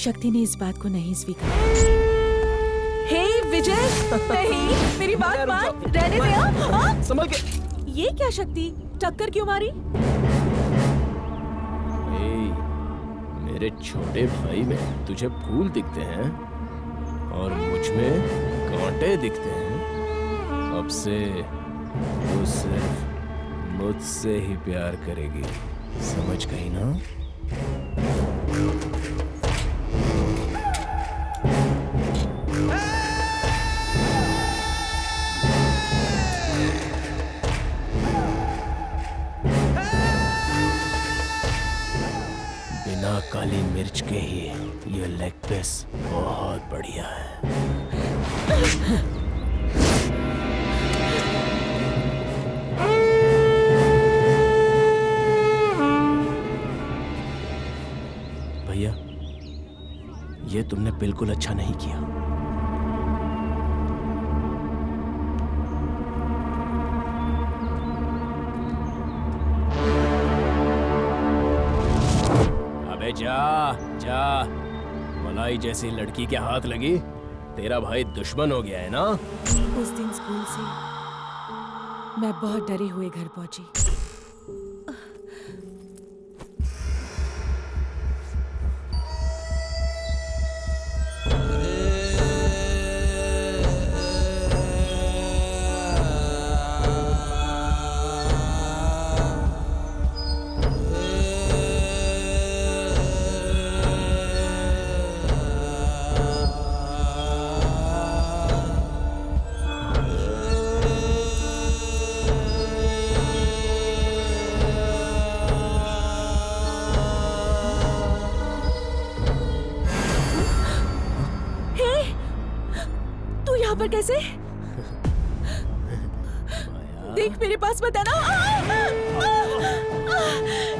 शक्ति ने इस बात को नहीं स्वीकारा। हे विजय, नहीं, मेरी बात मान, रहने दे। हाँ? संभल के। ये क्या शक्ति, टक्कर क्यों मारी? मेरे छोटे भाई में तुझे फूल दिखते हैं और मुझ में कांटे दिखते हैं। अब से तू सिर्फ मुझसे ही प्यार करेगी, समझ गई ना? बहुत बढ़िया है। भैया, ये तुमने बिल्कुल अच्छा नहीं किया। अबे जा जा, मलाई जैसी लड़की के हाथ लगी, तेरा भाई दुश्मन हो गया है ना? उस दिन स्कूल से मैं बहुत डरे हुए घर पहुंची। पर कैसे? देख मेरे पास मत आना।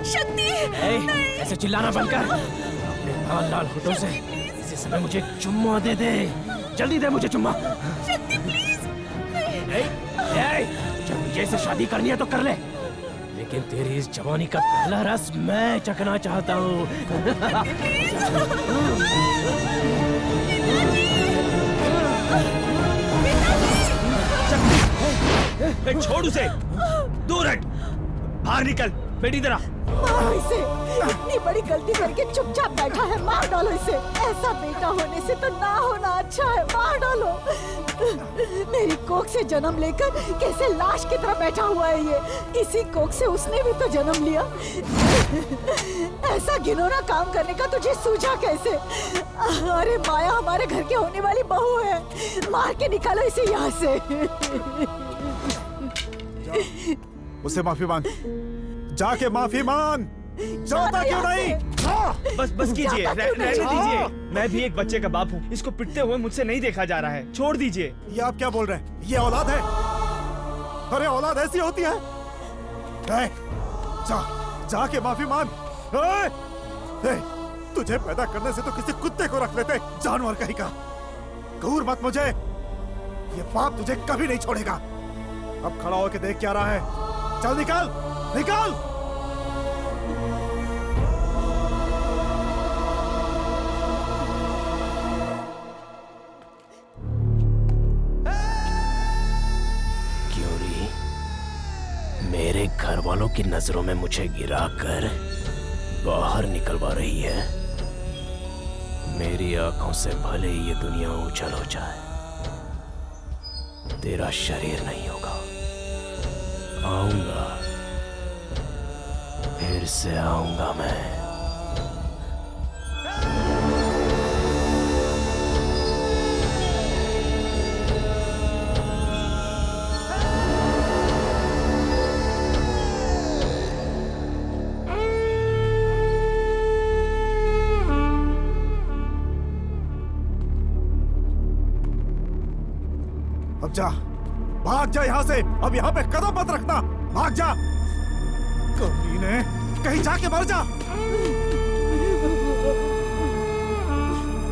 शक्ति! ऐसे चिल्लाना बंद कर। अपने लाल लाल होठों से इसी समय मुझे चुम्मा दे दे। जल्दी दे मुझे चुम्मा। शक्ति प्लीज। जब विजय से शादी करनी है तो कर ले, लेकिन तेरी इस जवानी का पहला रस मैं चखना चाहता हूँ। छोड़ उसे, दूर हट, बाहर निकल, बेटी तेरा। मारो इसे, इतनी बड़ी गलती करके चुपचाप बैठा है, मार डालो इसे। ऐसा बेटा होने से तो ना होना अच्छा है, मार डालो। मेरी कोख से जन्म लेकर कैसे लाश की तरह बैठा हुआ है ये। इसी कोख से उसने भी तो जन्म लिया। ऐसा घिनौना काम करने का तुझे सूझा कैसे? अरे माया हमारे घर के होने वाली बहू है, मार के निकालो इसे यहाँ से। उसे माफी मांग, जाके माफी मांग। चाहता क्यों नहीं? बस कीजिए, रहने दीजिए। मैं भी एक बच्चे का बाप हूँ, इसको पिटते हुए मुझसे नहीं देखा जा रहा है, छोड़ दीजिए। ये आप क्या बोल रहे हैं? ये औलाद है? अरे औलाद ऐसी होती है? जाके माफी मांग। तुझे पैदा करने से तो किसी कुत्ते को रख लेते, जानवर कहीं का। घूर मत मुझे, ये पाप तुझे कभी नहीं छोड़ेगा। अब खड़ा होके देख क्या रहा है? चल निकल, निकल। क्योरी मेरे घर वालों की नजरों में मुझे गिराकर बाहर निकलवा रही है। मेरी आंखों से भले ही ये दुनिया उछल हो जाए, तेरा शरीर नहीं होगा। आऊंगा, फिर से आऊंगा मैं। अब जा, भाग जा यहाँ से। अब यहाँ पे कदम मत रखना, भाग जा। कमीने, कहीं जाके मर जा।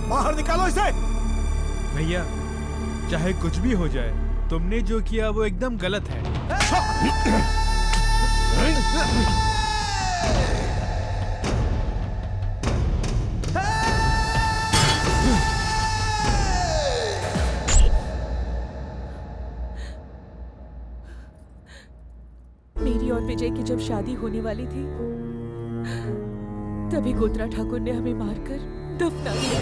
बाहर निकालो इसे। भैया, चाहे कुछ भी हो जाए, तुमने जो किया वो एकदम गलत है। मेरी और विजय की जब शादी होने वाली थी, तभी गोत्रा ठाकुर ने हमें मारकर दफना दिया।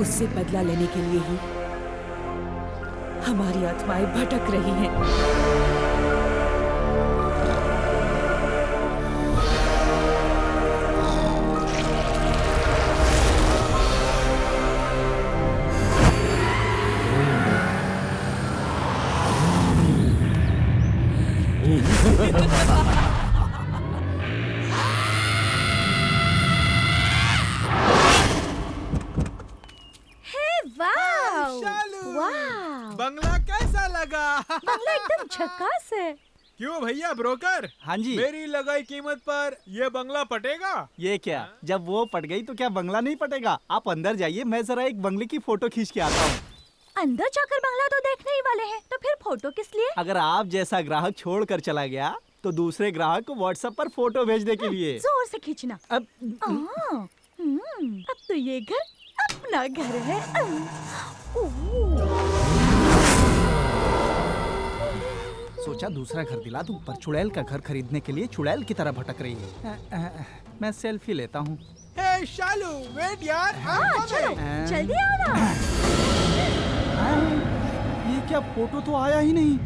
उससे बदला लेने के लिए ही हमारी आत्माएं भटक रही हैं। बंगला एकदम झकास है। क्यों भैया ब्रोकर? हाँ जी। मेरी लगाई कीमत पर ये बंगला पटेगा? ये क्या, जब वो पट गई तो क्या बंगला नहीं पटेगा? आप अंदर जाइए, मैं जरा एक बंगले की फोटो खींच के आता हूँ। अंदर जाकर बंगला तो देखने ही वाले हैं, तो फिर फोटो किस लिए? अगर आप जैसा ग्राहक छोड़ कर चला गया तो दूसरे ग्राहक को व्हाट्सएप पर फोटो भेजने के लिए। जोर से खींचना। अब अब तो ये घर अपना घर है। सोचा दूसरा घर दिला दूं, पर चुड़ैल का घर खरीदने के लिए चुड़ैल की तरह भटक रही है। मैं सेल्फी लेता हूँ। हे शालू, वेट यार। चलो जल्दी आओ ना। ये क्या, फोटो तो आया ही नहीं।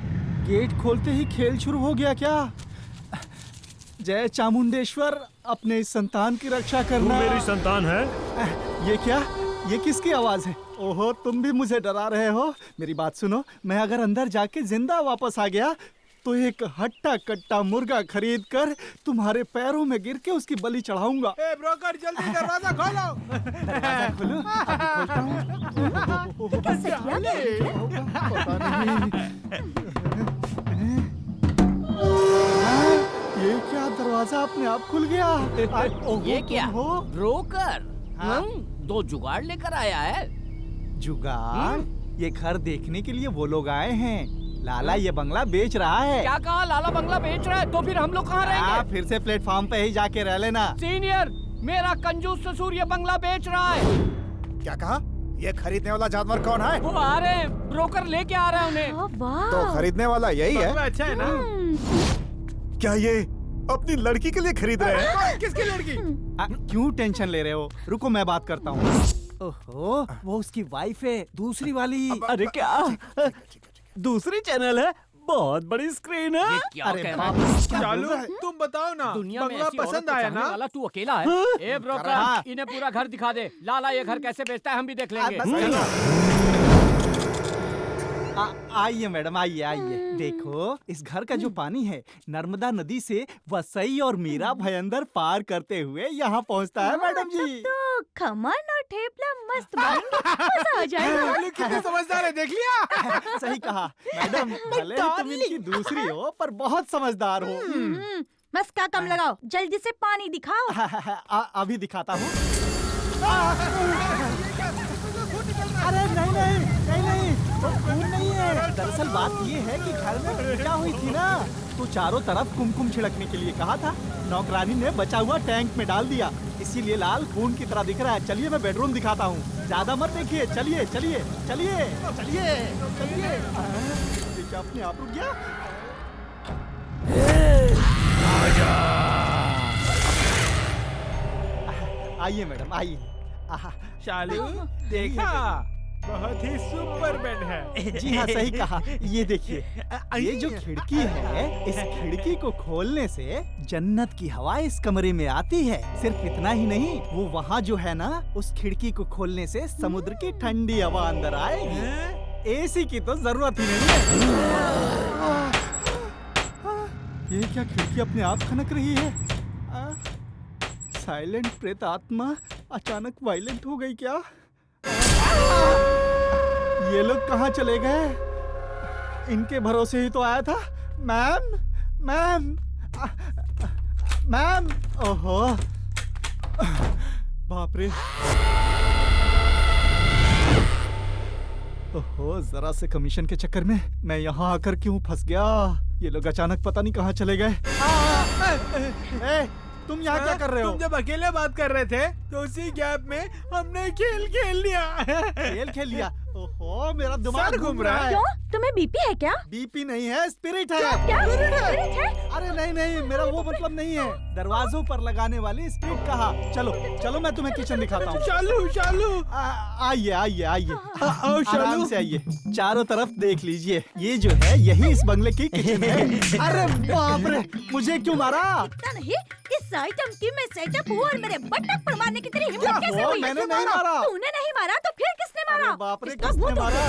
गेट खोलते ही खेल शुरू हो गया क्या? जय चामुंडेश्वर, अपने इस संतान की रक्षा करना। तू मेरी संतान है? ये क्या, ये किसकी आवाज है? ओहो, तुम भी मुझे डरा रहे हो। मेरी बात सुनो, मैं अगर अंदर जाके जिंदा वापस आ गया तो एक हट्टा कट्टा मुर्गा खरीद कर तुम्हारे पैरों में गिर के उसकी बलि चढ़ाऊंगा। ए ब्रोकर, जल्दी दरवाजा खोलो। दरवाजा खोलो, अभी खोलता हूँ। पता नहीं। ये क्या, दरवाजा अपने आप खुल गया? ये क्या ब्रोकर? दो जुगाड़ लेकर आया है। जुगाड़? ये घर देखने के लिए वो लोग आए हैं। लाला ये बंगला बेच रहा है। क्या कहा? लाला बंगला बेच रहा है? तो फिर हम लोग कहाँ रहेंगे? फिर से प्लेटफॉर्म पे ही जाके रह लेना। सीनियर, मेरा कंजूस ससुर ये बंगला बेच रहा है। क्या कहा? ये खरीदने वाला जानवर कौन है? वो आ रहे हैं, ब्रोकर लेके आ रहा है उन्हें। तो खरीदने वाला यही है? अच्छा है ना? क्या ये अपनी लड़की के लिए खरीद रहे हैं? किसकी लड़की? क्यों टेंशन ले रहे हो? रुको, मैं बात करता हूँ। ओहो, वो उसकी वाइफ है, दूसरी वाली। अरे क्या, दूसरी चैनल है? बहुत बड़ी स्क्रीन है। अरे बाप, चालू, तुम बताओ ना, दुनिया में बंगला ऐसी औरत पसंद को आया चाहने ना? वाला तू अकेला है। ए ब्रोकर, इन्हें पूरा घर दिखा दे। लाला ये घर कैसे बेचता है हम भी देख लेंगे। आइए मैडम, आइए आइए। देखो, इस घर का जो पानी है नर्मदा नदी से वसई और मीरा भयंदर पार करते हुए यहाँ पहुँचता है मैडम जी। तो खमन और ठेपला मस्त बनेंगे, मजा आ जाएगा। कितने समझदार है, देख लिया? सही कहा मैडम, भले ही तुम इनकी दूसरी हो पर बहुत समझदार हो। बस का कम लगाओ, जल्दी से पानी दिखाओ। अभी दिखाता हूँ। अरे नहीं नहीं नहीं नहीं, वो खून नहीं है। दरअसल बात ये है कि घर में पूजा हुई थी ना, तो चारों तरफ कुमकुम छिड़कने के लिए कहा था। नौकरानी ने बचा हुआ टैंक में डाल दिया, इसीलिए लाल खून की तरह दिख रहा है। चलिए मैं बेडरूम दिखाता हूँ, ज्यादा मत देखिए। चलिए चलिए चलिए चलिए चलिए। क्या अपने आप रुक गया? आइए मैडम, आइए। शालू, देखा? बहुत ही सुपर बेड है। जी हाँ, सही कहा। ये देखिए, ये जो खिड़की है, इस खिड़की को खोलने से जन्नत की हवा इस कमरे में आती है। सिर्फ इतना ही नहीं, वो वहाँ जो है ना, उस खिड़की को खोलने से समुद्र की ठंडी हवा अंदर आएगी। एसी की तो जरूरत ही नहीं है। ये क्या, खिड़की अपने आप खनक रही है? साइलेंट प्रेत आत्मा अचानक वायलेंट हो गई क्या? ये लोग कहाँ चले गए? इनके भरोसे ही तो आया था। Ma'am, ma'am, ma'am. ओहो, बाप रे। ओहो, जरा से कमीशन के चक्कर में मैं यहाँ आकर क्यों फंस गया? ये लोग अचानक पता नहीं कहाँ चले गए। तुम यहाँ क्या कर रहे हो? तुम जब अकेले बात कर रहे थे तो उसी गैप में हमने खेल खेल लिया। खेल खेल लिया? ओहो, मेरा दिमाग घूम रहा है। क्यों? तुम्हें बीपी है क्या? बीपी नहीं है, स्पिरिट है। क्या? स्पिरिट है? अरे नहीं नहीं, मेरा वो मतलब नहीं है। दरवाजों पर लगाने वाली स्पिरिट कहा। चलो चलो, मैं तुम्हें किचन दिखाता हूँ। चालू चालू, आइए आइए आइए, आराम से आइए। चारों तरफ देख लीजिए, ये जो है यही इस बंगले की किचन है। अरे बाप रे, मुझे क्यों मारा? इतना नहीं, इस आइटम की मैं सेटअप हूँ और मेरे बटन पर मारने की तेरी हिम्मत कैसे हुई? मैंने नहीं मारा। तूने नहीं मारा तो फिर किसने मारा? बाप रे, किसने मारा?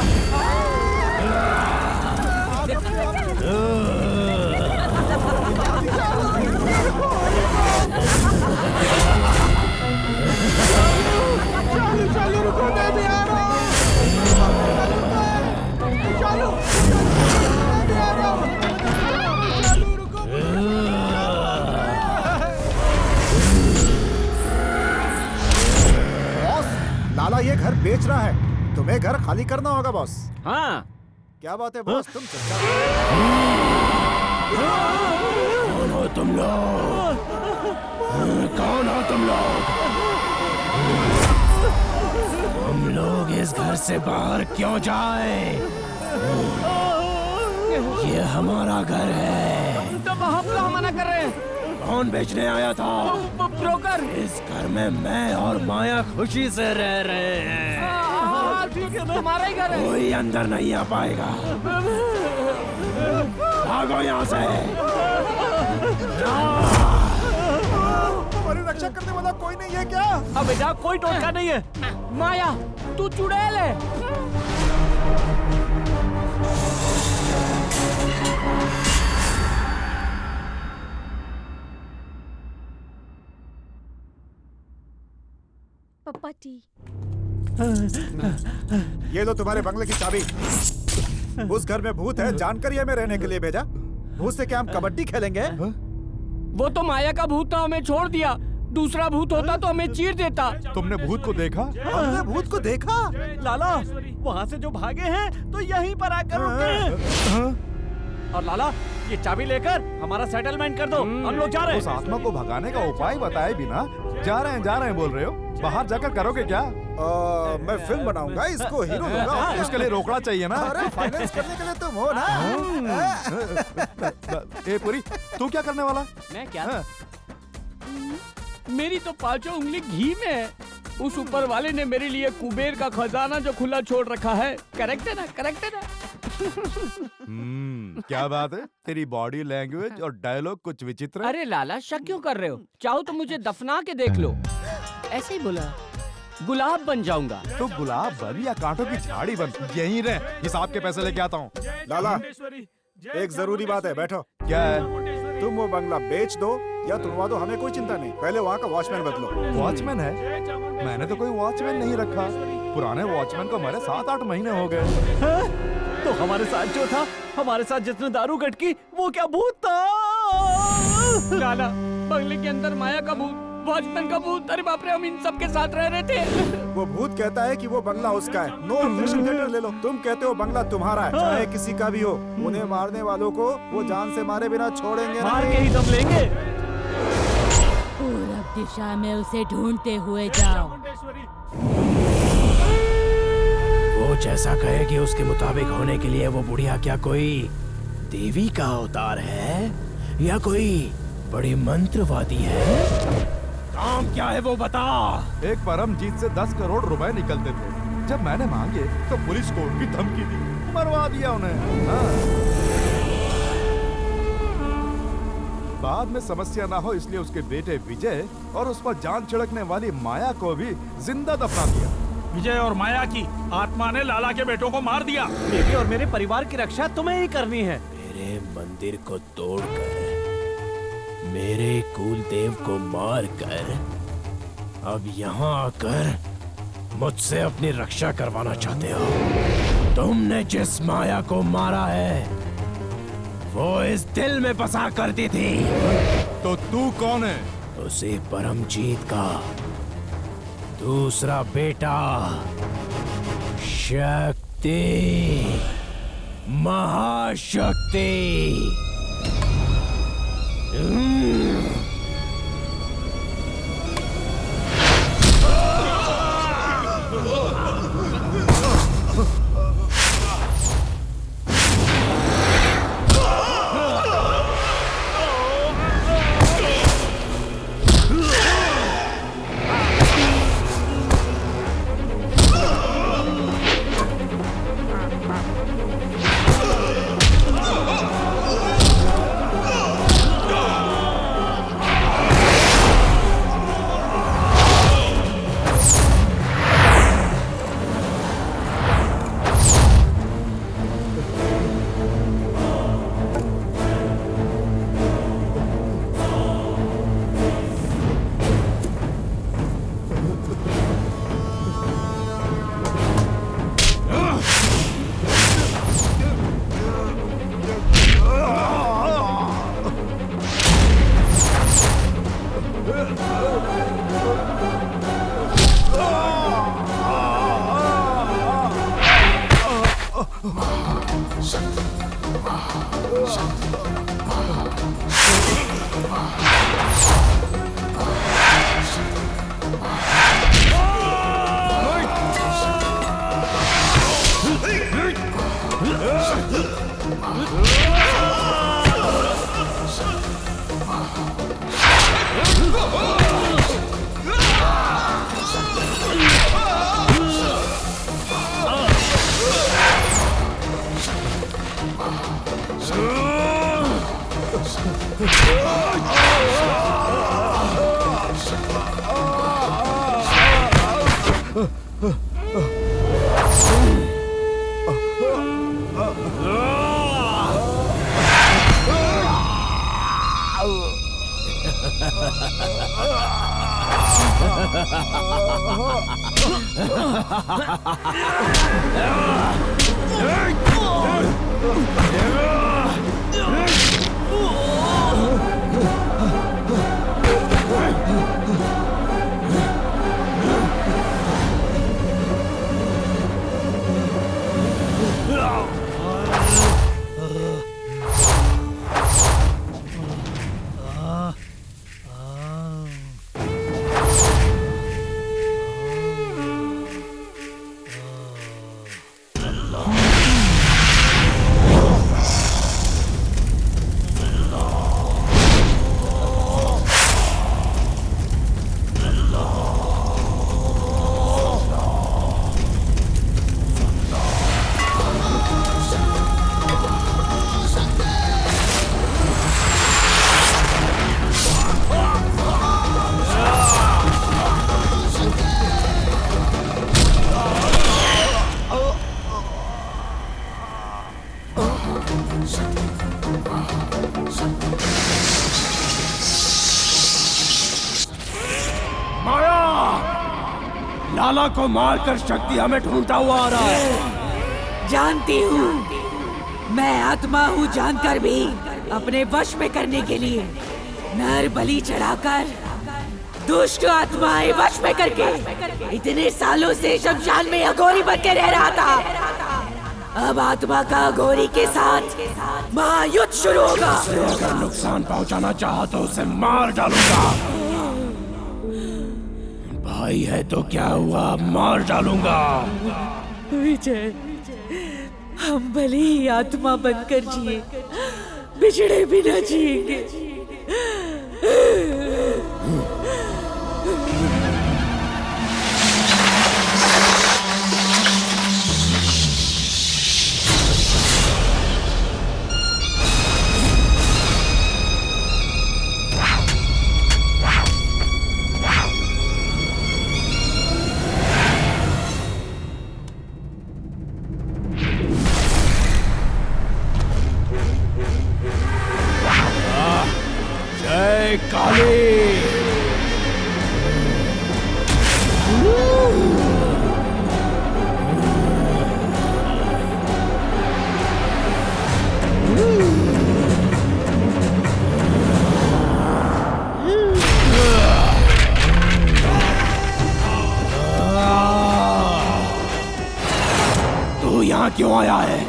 चालू चालू, रुको, मैं भी आ रहा हूँ। चालू, मैं भी ये घर बेच रहा है, तुम्हें घर खाली करना होगा बॉस। हाँ क्या बात है बॉस, तुम कौन हो तुम लोग? कौन हो तुम लोग? हम लोग इस घर से बाहर क्यों जाए? ये हमारा घर है। तो हम लोग मना कर रहे हैं। कौन बेचने आया था? ब्रोकर। इस घर में मैं और माया खुशी से रह रहे हैं। ठीक है, हमारा ही घर है। कोई अंदर नहीं आ पाएगा। भागो यहाँ से। हमारी रक्षा करने वाला कोई नहीं है क्या? अब बेटा कोई टोटका नहीं है। माया तू चुड़ैल है। पापा टी। ये लो तुम्हारे बंगले की चाबी। उस घर में भूत है, जानकर ये में रहने के लिए भेजा। भूत से क्या हम कबड्डी खेलेंगे? वो तो माया का भूत था, हमें छोड़ दिया। दूसरा भूत होता तो हमें चीर देता। तुमने भूत को देखा? हमने भूत को देखा। लाला वहाँ से जो भागे हैं तो यहीं पर आकर रुके हैं। और लाला ये चाबी लेकर हमारा सेटलमेंट कर दो, हम लोग जा रहे हैं। उस आत्मा को भगाने का उपाय बताए बिना जा रहे हैं बोल रहे हो? बाहर जाकर करोगे क्या? मैं फिल्म बनाऊंगा, इसको हीरो दूंगा। उसके लिए रोकड़ा चाहिए ना? अरे फाइनेंस करने के लिए तुम हो ना। ए पुरी, तू क्या करने वाला? मैं क्या? मेरी तो पांचों उंगली घी में है। उस ऊपर वाले ने मेरे लिए कुबेर का खजाना जो खुला छोड़ रखा है। करेक्ट है ना? करेक्ट है ना? क्या बात है, तेरी बॉडी लैंग्वेज और डायलॉग कुछ विचित्र है। अरे लाला शक क्यों कर रहे हो? चाहो तो मुझे दफना के देख लो। ऐसे ही बोला, गुलाब बन जाऊंगा। तो गुलाब बन या कांटों की झाड़ी बन, यहीं रह। हिसाब के पैसे लेके आता हूँ। लाला एक जरूरी बात है, बैठो। क्या है? तुम वो बंगला बेच दो या तुड़वा दो, हमें कोई चिंता नहीं। पहले वहाँ का वॉचमैन बदलो। वॉचमैन है? मैंने तो कोई वॉचमैन नहीं रखा। पुराने वॉचमैन को हमारे 7-8 महीने हो गए। तो हमारे साथ जो था, हमारे साथ जितने दारू गटकी, वो क्या भूत था? लाला बंगले के अंदर माया का भूत, वॉचमैन का भूत। अरे बाप रे, हम इन सब के साथ रह रहे थे। वो भूत कहता है कि वो बंगला उसका है। नो ऑब्जेक्शन लेटर ले लो। तुम कहते हो बंगला तुम्हारा है, चाहे किसी का भी हो। उन्हें मारने वालों को वो जान से मारे बिना छोड़ेंगे नहीं। मार के ही दम लेंगे। पूरब दिशा में उसे ढूंढते हुए जाओ। वो जैसा कहेगी उसके मुताबिक होने के लिए वो बुढ़िया क्या कोई देवी का अवतार है या कोई बड़ी मंत्रवादी है? काम क्या है वो बता। एक परमजीत से 10 करोड़ रुपए निकलते थे। जब मैंने मांगे तो पुलिस को उनकी धमकी दी, मरवा दिया उन्हें। बाद में समस्या ना हो इसलिए उसके बेटे विजय और उस पर जान छिड़कने वाली माया को भी जिंदा दफना दिया। विजय और माया की आत्मा ने लाला के बेटों को मार दिया। मेरी और मेरे परिवार की रक्षा तुम्हें ही करनी है। मेरे मंदिर को तोड़कर, मेरे कुल देव को मारकर, अब यहाँ आकर मुझसे अपनी रक्षा करवाना चाहते हो। तुमने जिस माया को मारा है वो इस दिल में बसा करती थी। तो तू कौन है? उसी परमजीत का दूसरा बेटा, शक्ति, महाशक्ति। लाला को मारकर शक्ति हमें ढूंढता हुआ आ रहा है। जानती हूँ, मैं आत्मा हूँ जानकर भी अपने वश में करने के लिए नर बलि चढ़ाकर दुष्ट आत्माएं वश में करके इतने सालों से शमशान में अघोरी बन के रह रहा था। अब आत्मा का अघोरी के साथ महायुद्ध शुरू होगा। अगर नुकसान पहुंचाना चाहा तो उसे मार डालूंगा। भाई है तो क्या हुआ, मार डालूंगा। विजय, हम भले ही आत्मा बनकर जिए, बिछड़े बिना जिएंगे। जय काली। तू यहाँ क्यों आया है?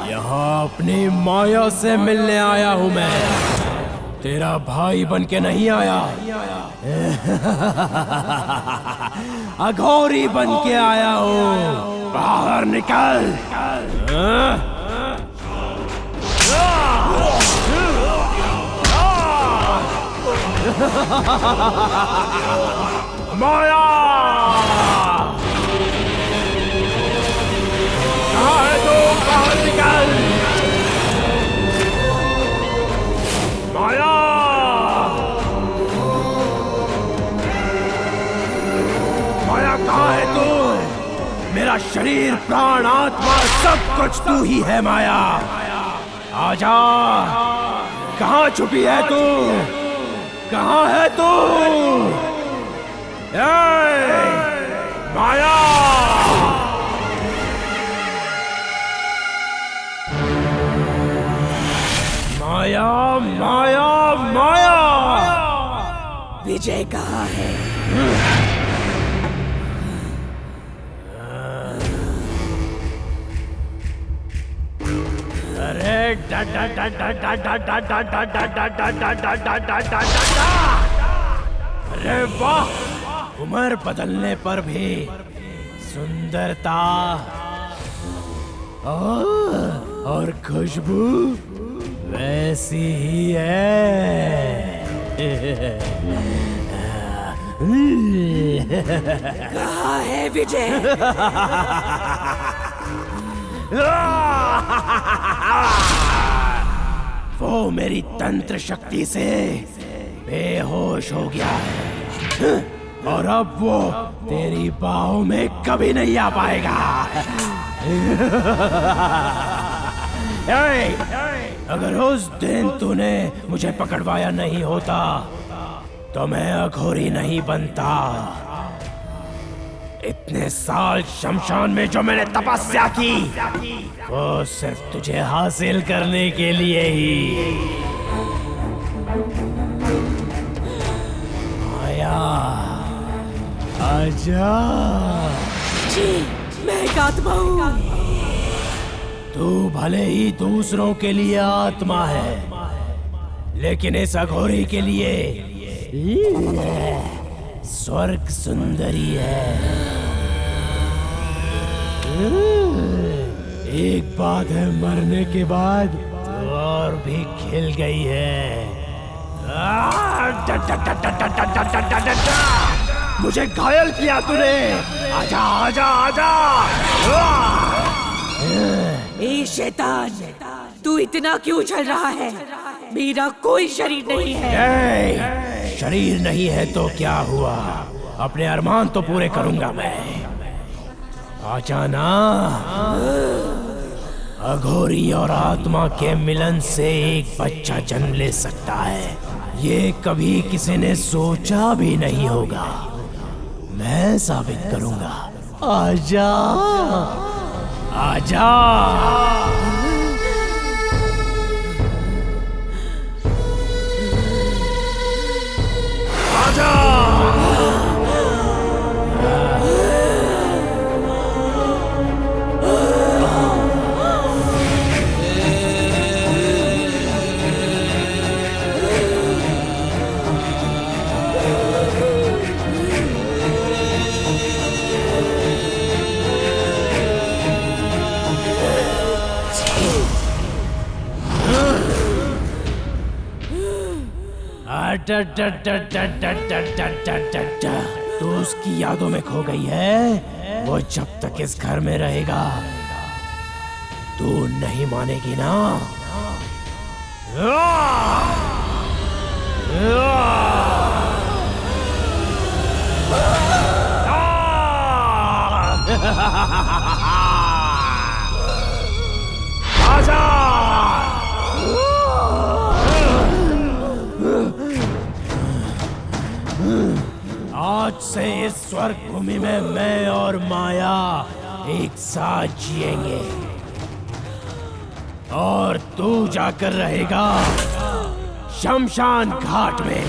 यहाँ अपनी माया से मिलने आया हूँ मैं। तेरा भाई बन के नहीं आया, अघोरी बन के आया हूँ। बाहर निकल। माया, कहाँ है तू? बाहर निकल। माया, माया कहाँ है तू? मेरा शरीर, प्राण, आत्मा सब कुछ तू ही है माया। आजा, कहाँ छुपी है तू? कहाँ है तू? माया, माया, माया, माया। विजय कहाँ है? अरे अरे वाह, उम्र बदलने पर भी सुंदरता और खुशबू वैसी ही है। कहाँ है विजय? वो मेरी तंत्र शक्ति से बेहोश हो गया है। और अब वो तेरी बाहों में कभी नहीं आ पाएगा। अगर उस दिन तूने मुझे पकड़वाया नहीं होता तो मैं अघोरी नहीं बनता। इतने साल शमशान में जो मैंने तपस्या की वो सिर्फ तुझे हासिल करने के लिए ही। आया, आजा। जी, मैं एक आत्मा हूँ। तू भले ही दूसरों के लिए आत्मा है, लेकिन इस अघोरी के लिए स्वर्ग सुंदरी है। एक बात है, मरने के बाद तो और भी खिल गई है। मुझे घायल किया तूने। आजा आजा आजा। ए शैतान, तू इतना क्यों चल रहा है? मेरा कोई शरीर नहीं है। शरीर नहीं है तो क्या हुआ? अपने अरमान तो पूरे करूंगा मैं। आजा ना। अघोरी और आत्मा के मिलन से एक बच्चा जन्म ले सकता है, ये कभी किसी ने सोचा भी नहीं होगा। मैं साबित करूंगा। आजा आजा। आजा। तू उसकी यादों में खो गई है। वो जब तक इस घर में रहेगा तू नहीं मानेगी ना। आजा। आज से इस स्वर्ग भूमि में मैं और माया एक साथ जिएंगे और तू जाकर रहेगा शमशान घाट में।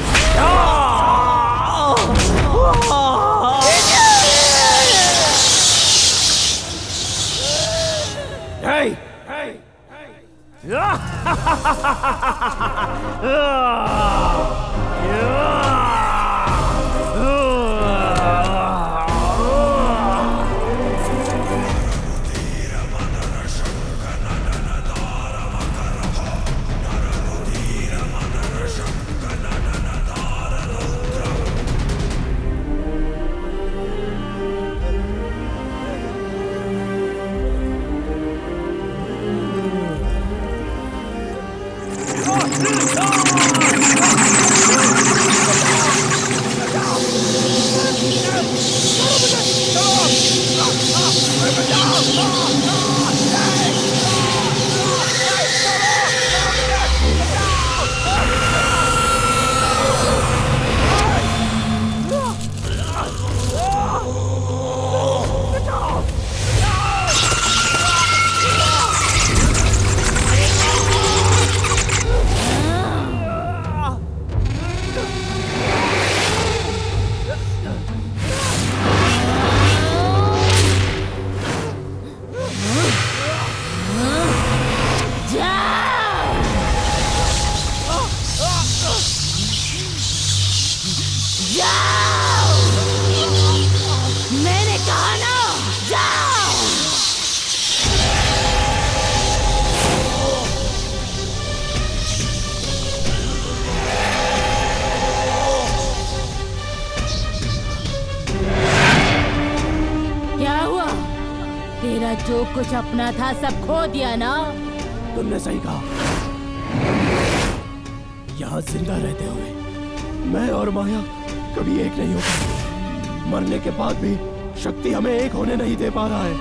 जो कुछ अपना था सब खो दिया ना। तुमने सही कहा। यहाँ जिंदा रहते हुए मैं और माया कभी एक नहीं हो पाएंगे। मरने के बाद भी शक्ति हमें एक होने नहीं दे पा रहा है।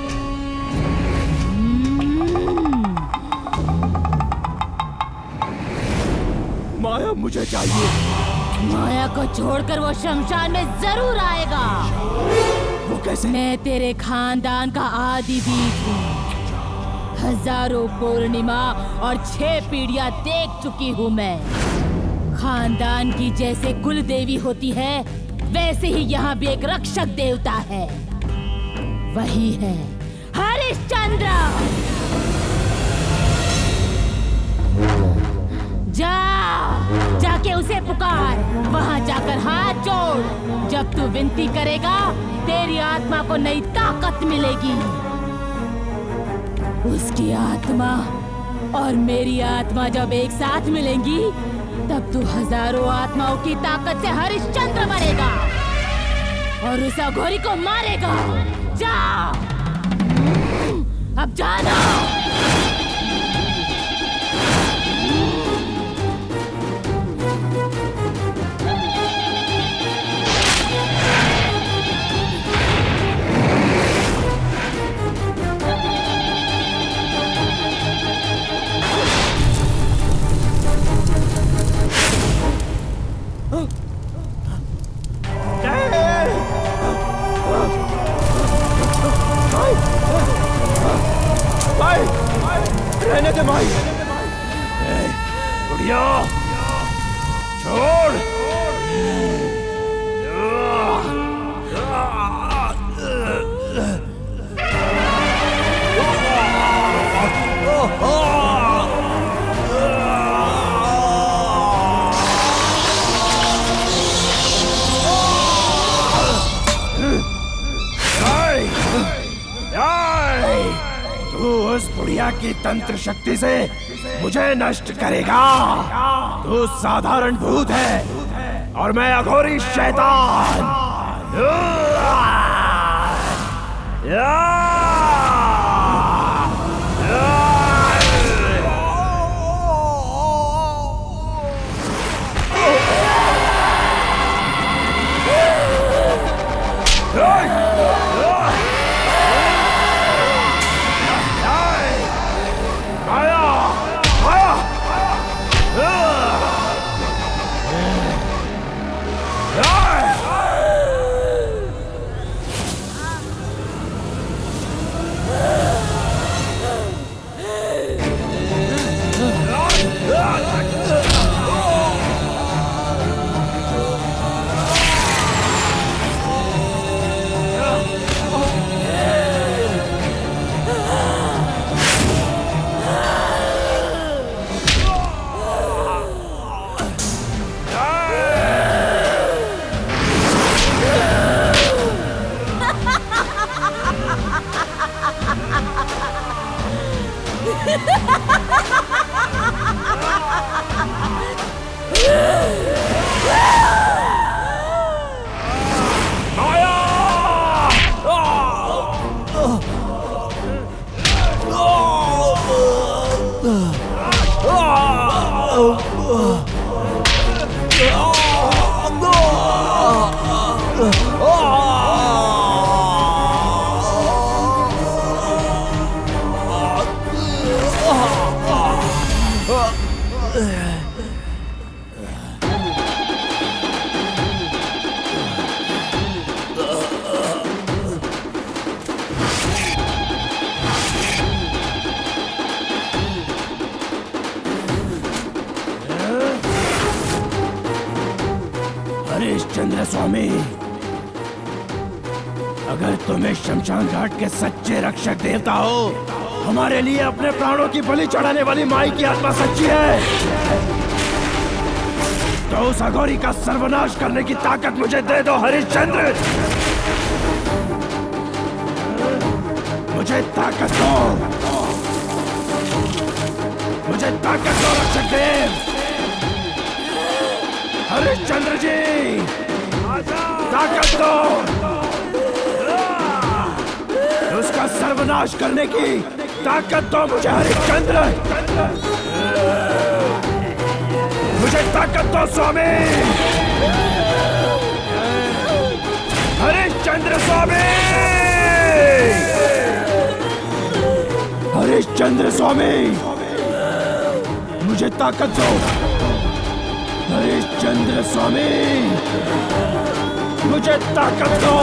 माया मुझे चाहिए। माया को छोड़कर वो शमशान में जरूर आएगा। वो कैसे? मैं तेरे खानदान का आदि बीज हूँ। हजारों पूर्णिमा और 6 पीढ़ियां देख चुकी हूँ मैं। खानदान की जैसे कुल देवी होती है, वैसे ही यहाँ भी एक रक्षक देवता है। वही है हरिश्चंद्र। जाके उसे पुकार। वहाँ जाकर हाथ जोड़। जब तू विनती करेगा, तेरी आत्मा को नई ताकत मिलेगी। उसकी आत्मा और मेरी आत्मा जब एक साथ मिलेंगी, तब तू हजारों आत्माओं की ताकत से हरिश्चंद्र बनेगा और उस अघोरी को मारेगा। जा, अब जाना। रहने दे भाई। बुढ़िया छोड़। तू उस बुढ़िया की तंत्र शक्ति से मुझे नष्ट करेगा। तू साधारण भूत है और मैं अघोरी शैतान। हरिश्चंद्र स्वामी, अगर तुम्हें शमशान घाट के सच्चे रक्षक देवता हो, हमारे लिए अपने प्राणों की बलि चढ़ाने वाली माई की आत्मा सच्ची है, तो उस अघोरी का सर्वनाश करने की ताकत मुझे दे दो हरिश्चंद्र। मुझे ताकत दो, मुझे ताकत दो रक्षक देव। हरिश्चंद्र जी, ताकत दो, उसका सर्वनाश करने की ताकत दो मुझे हरिश्चंद्र। मुझे ताकत दो स्वामी। हरिश्चंद्र हरिश्चंद्र स्वामी! हरिश्चंद्र स्वामी, मुझे ताकत दो। हरिश्चंद्र स्वामी, मुझे ताकत दो।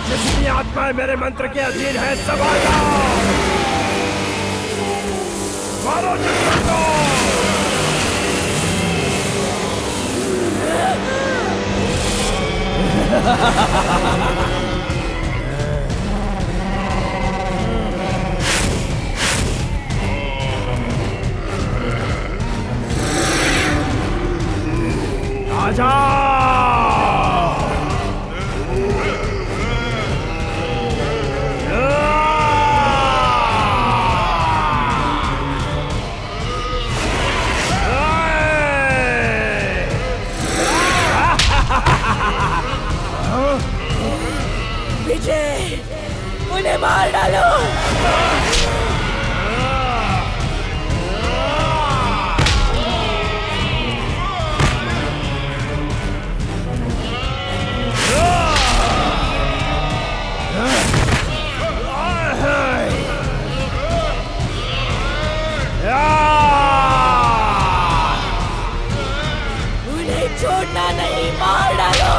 जितनी आत्माएं मेरे मंत्र के अधीन है, सब आ जाओ। मारो चक्कर को। आजा। विजय, उन्हें मार डालो। उन्हें छोड़ना नहीं, मार डालो।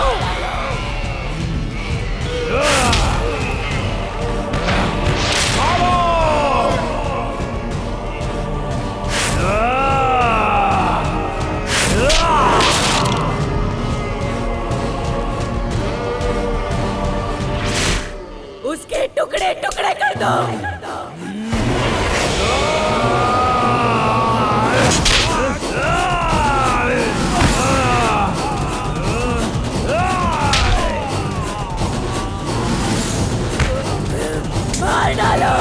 उसके टुकड़े टुकड़े कर दो। मार डालो।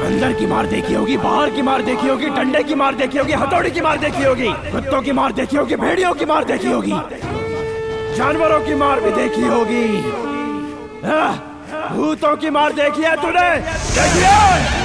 अंदर की मार देखी होगी, बाहर की मार देखी होगी, डंडे की मार देखी होगी, हथौड़ी की मार देखी होगी, कुत्तों की मार देखी होगी, भेड़ियों की मार देखी होगी, जानवरों की मार भी देखी होगी। भूतों की मार देखी है तूने? देखी है?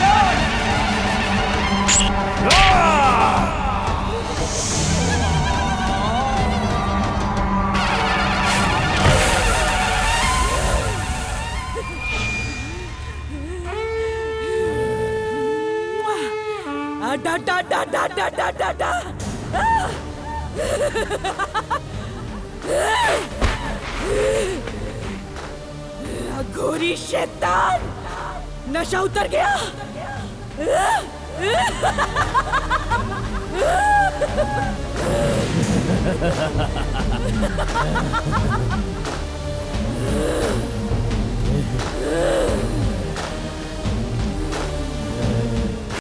डा डा डा डा डा डा डा डा। घोरी शैतान, नशा उतर गया।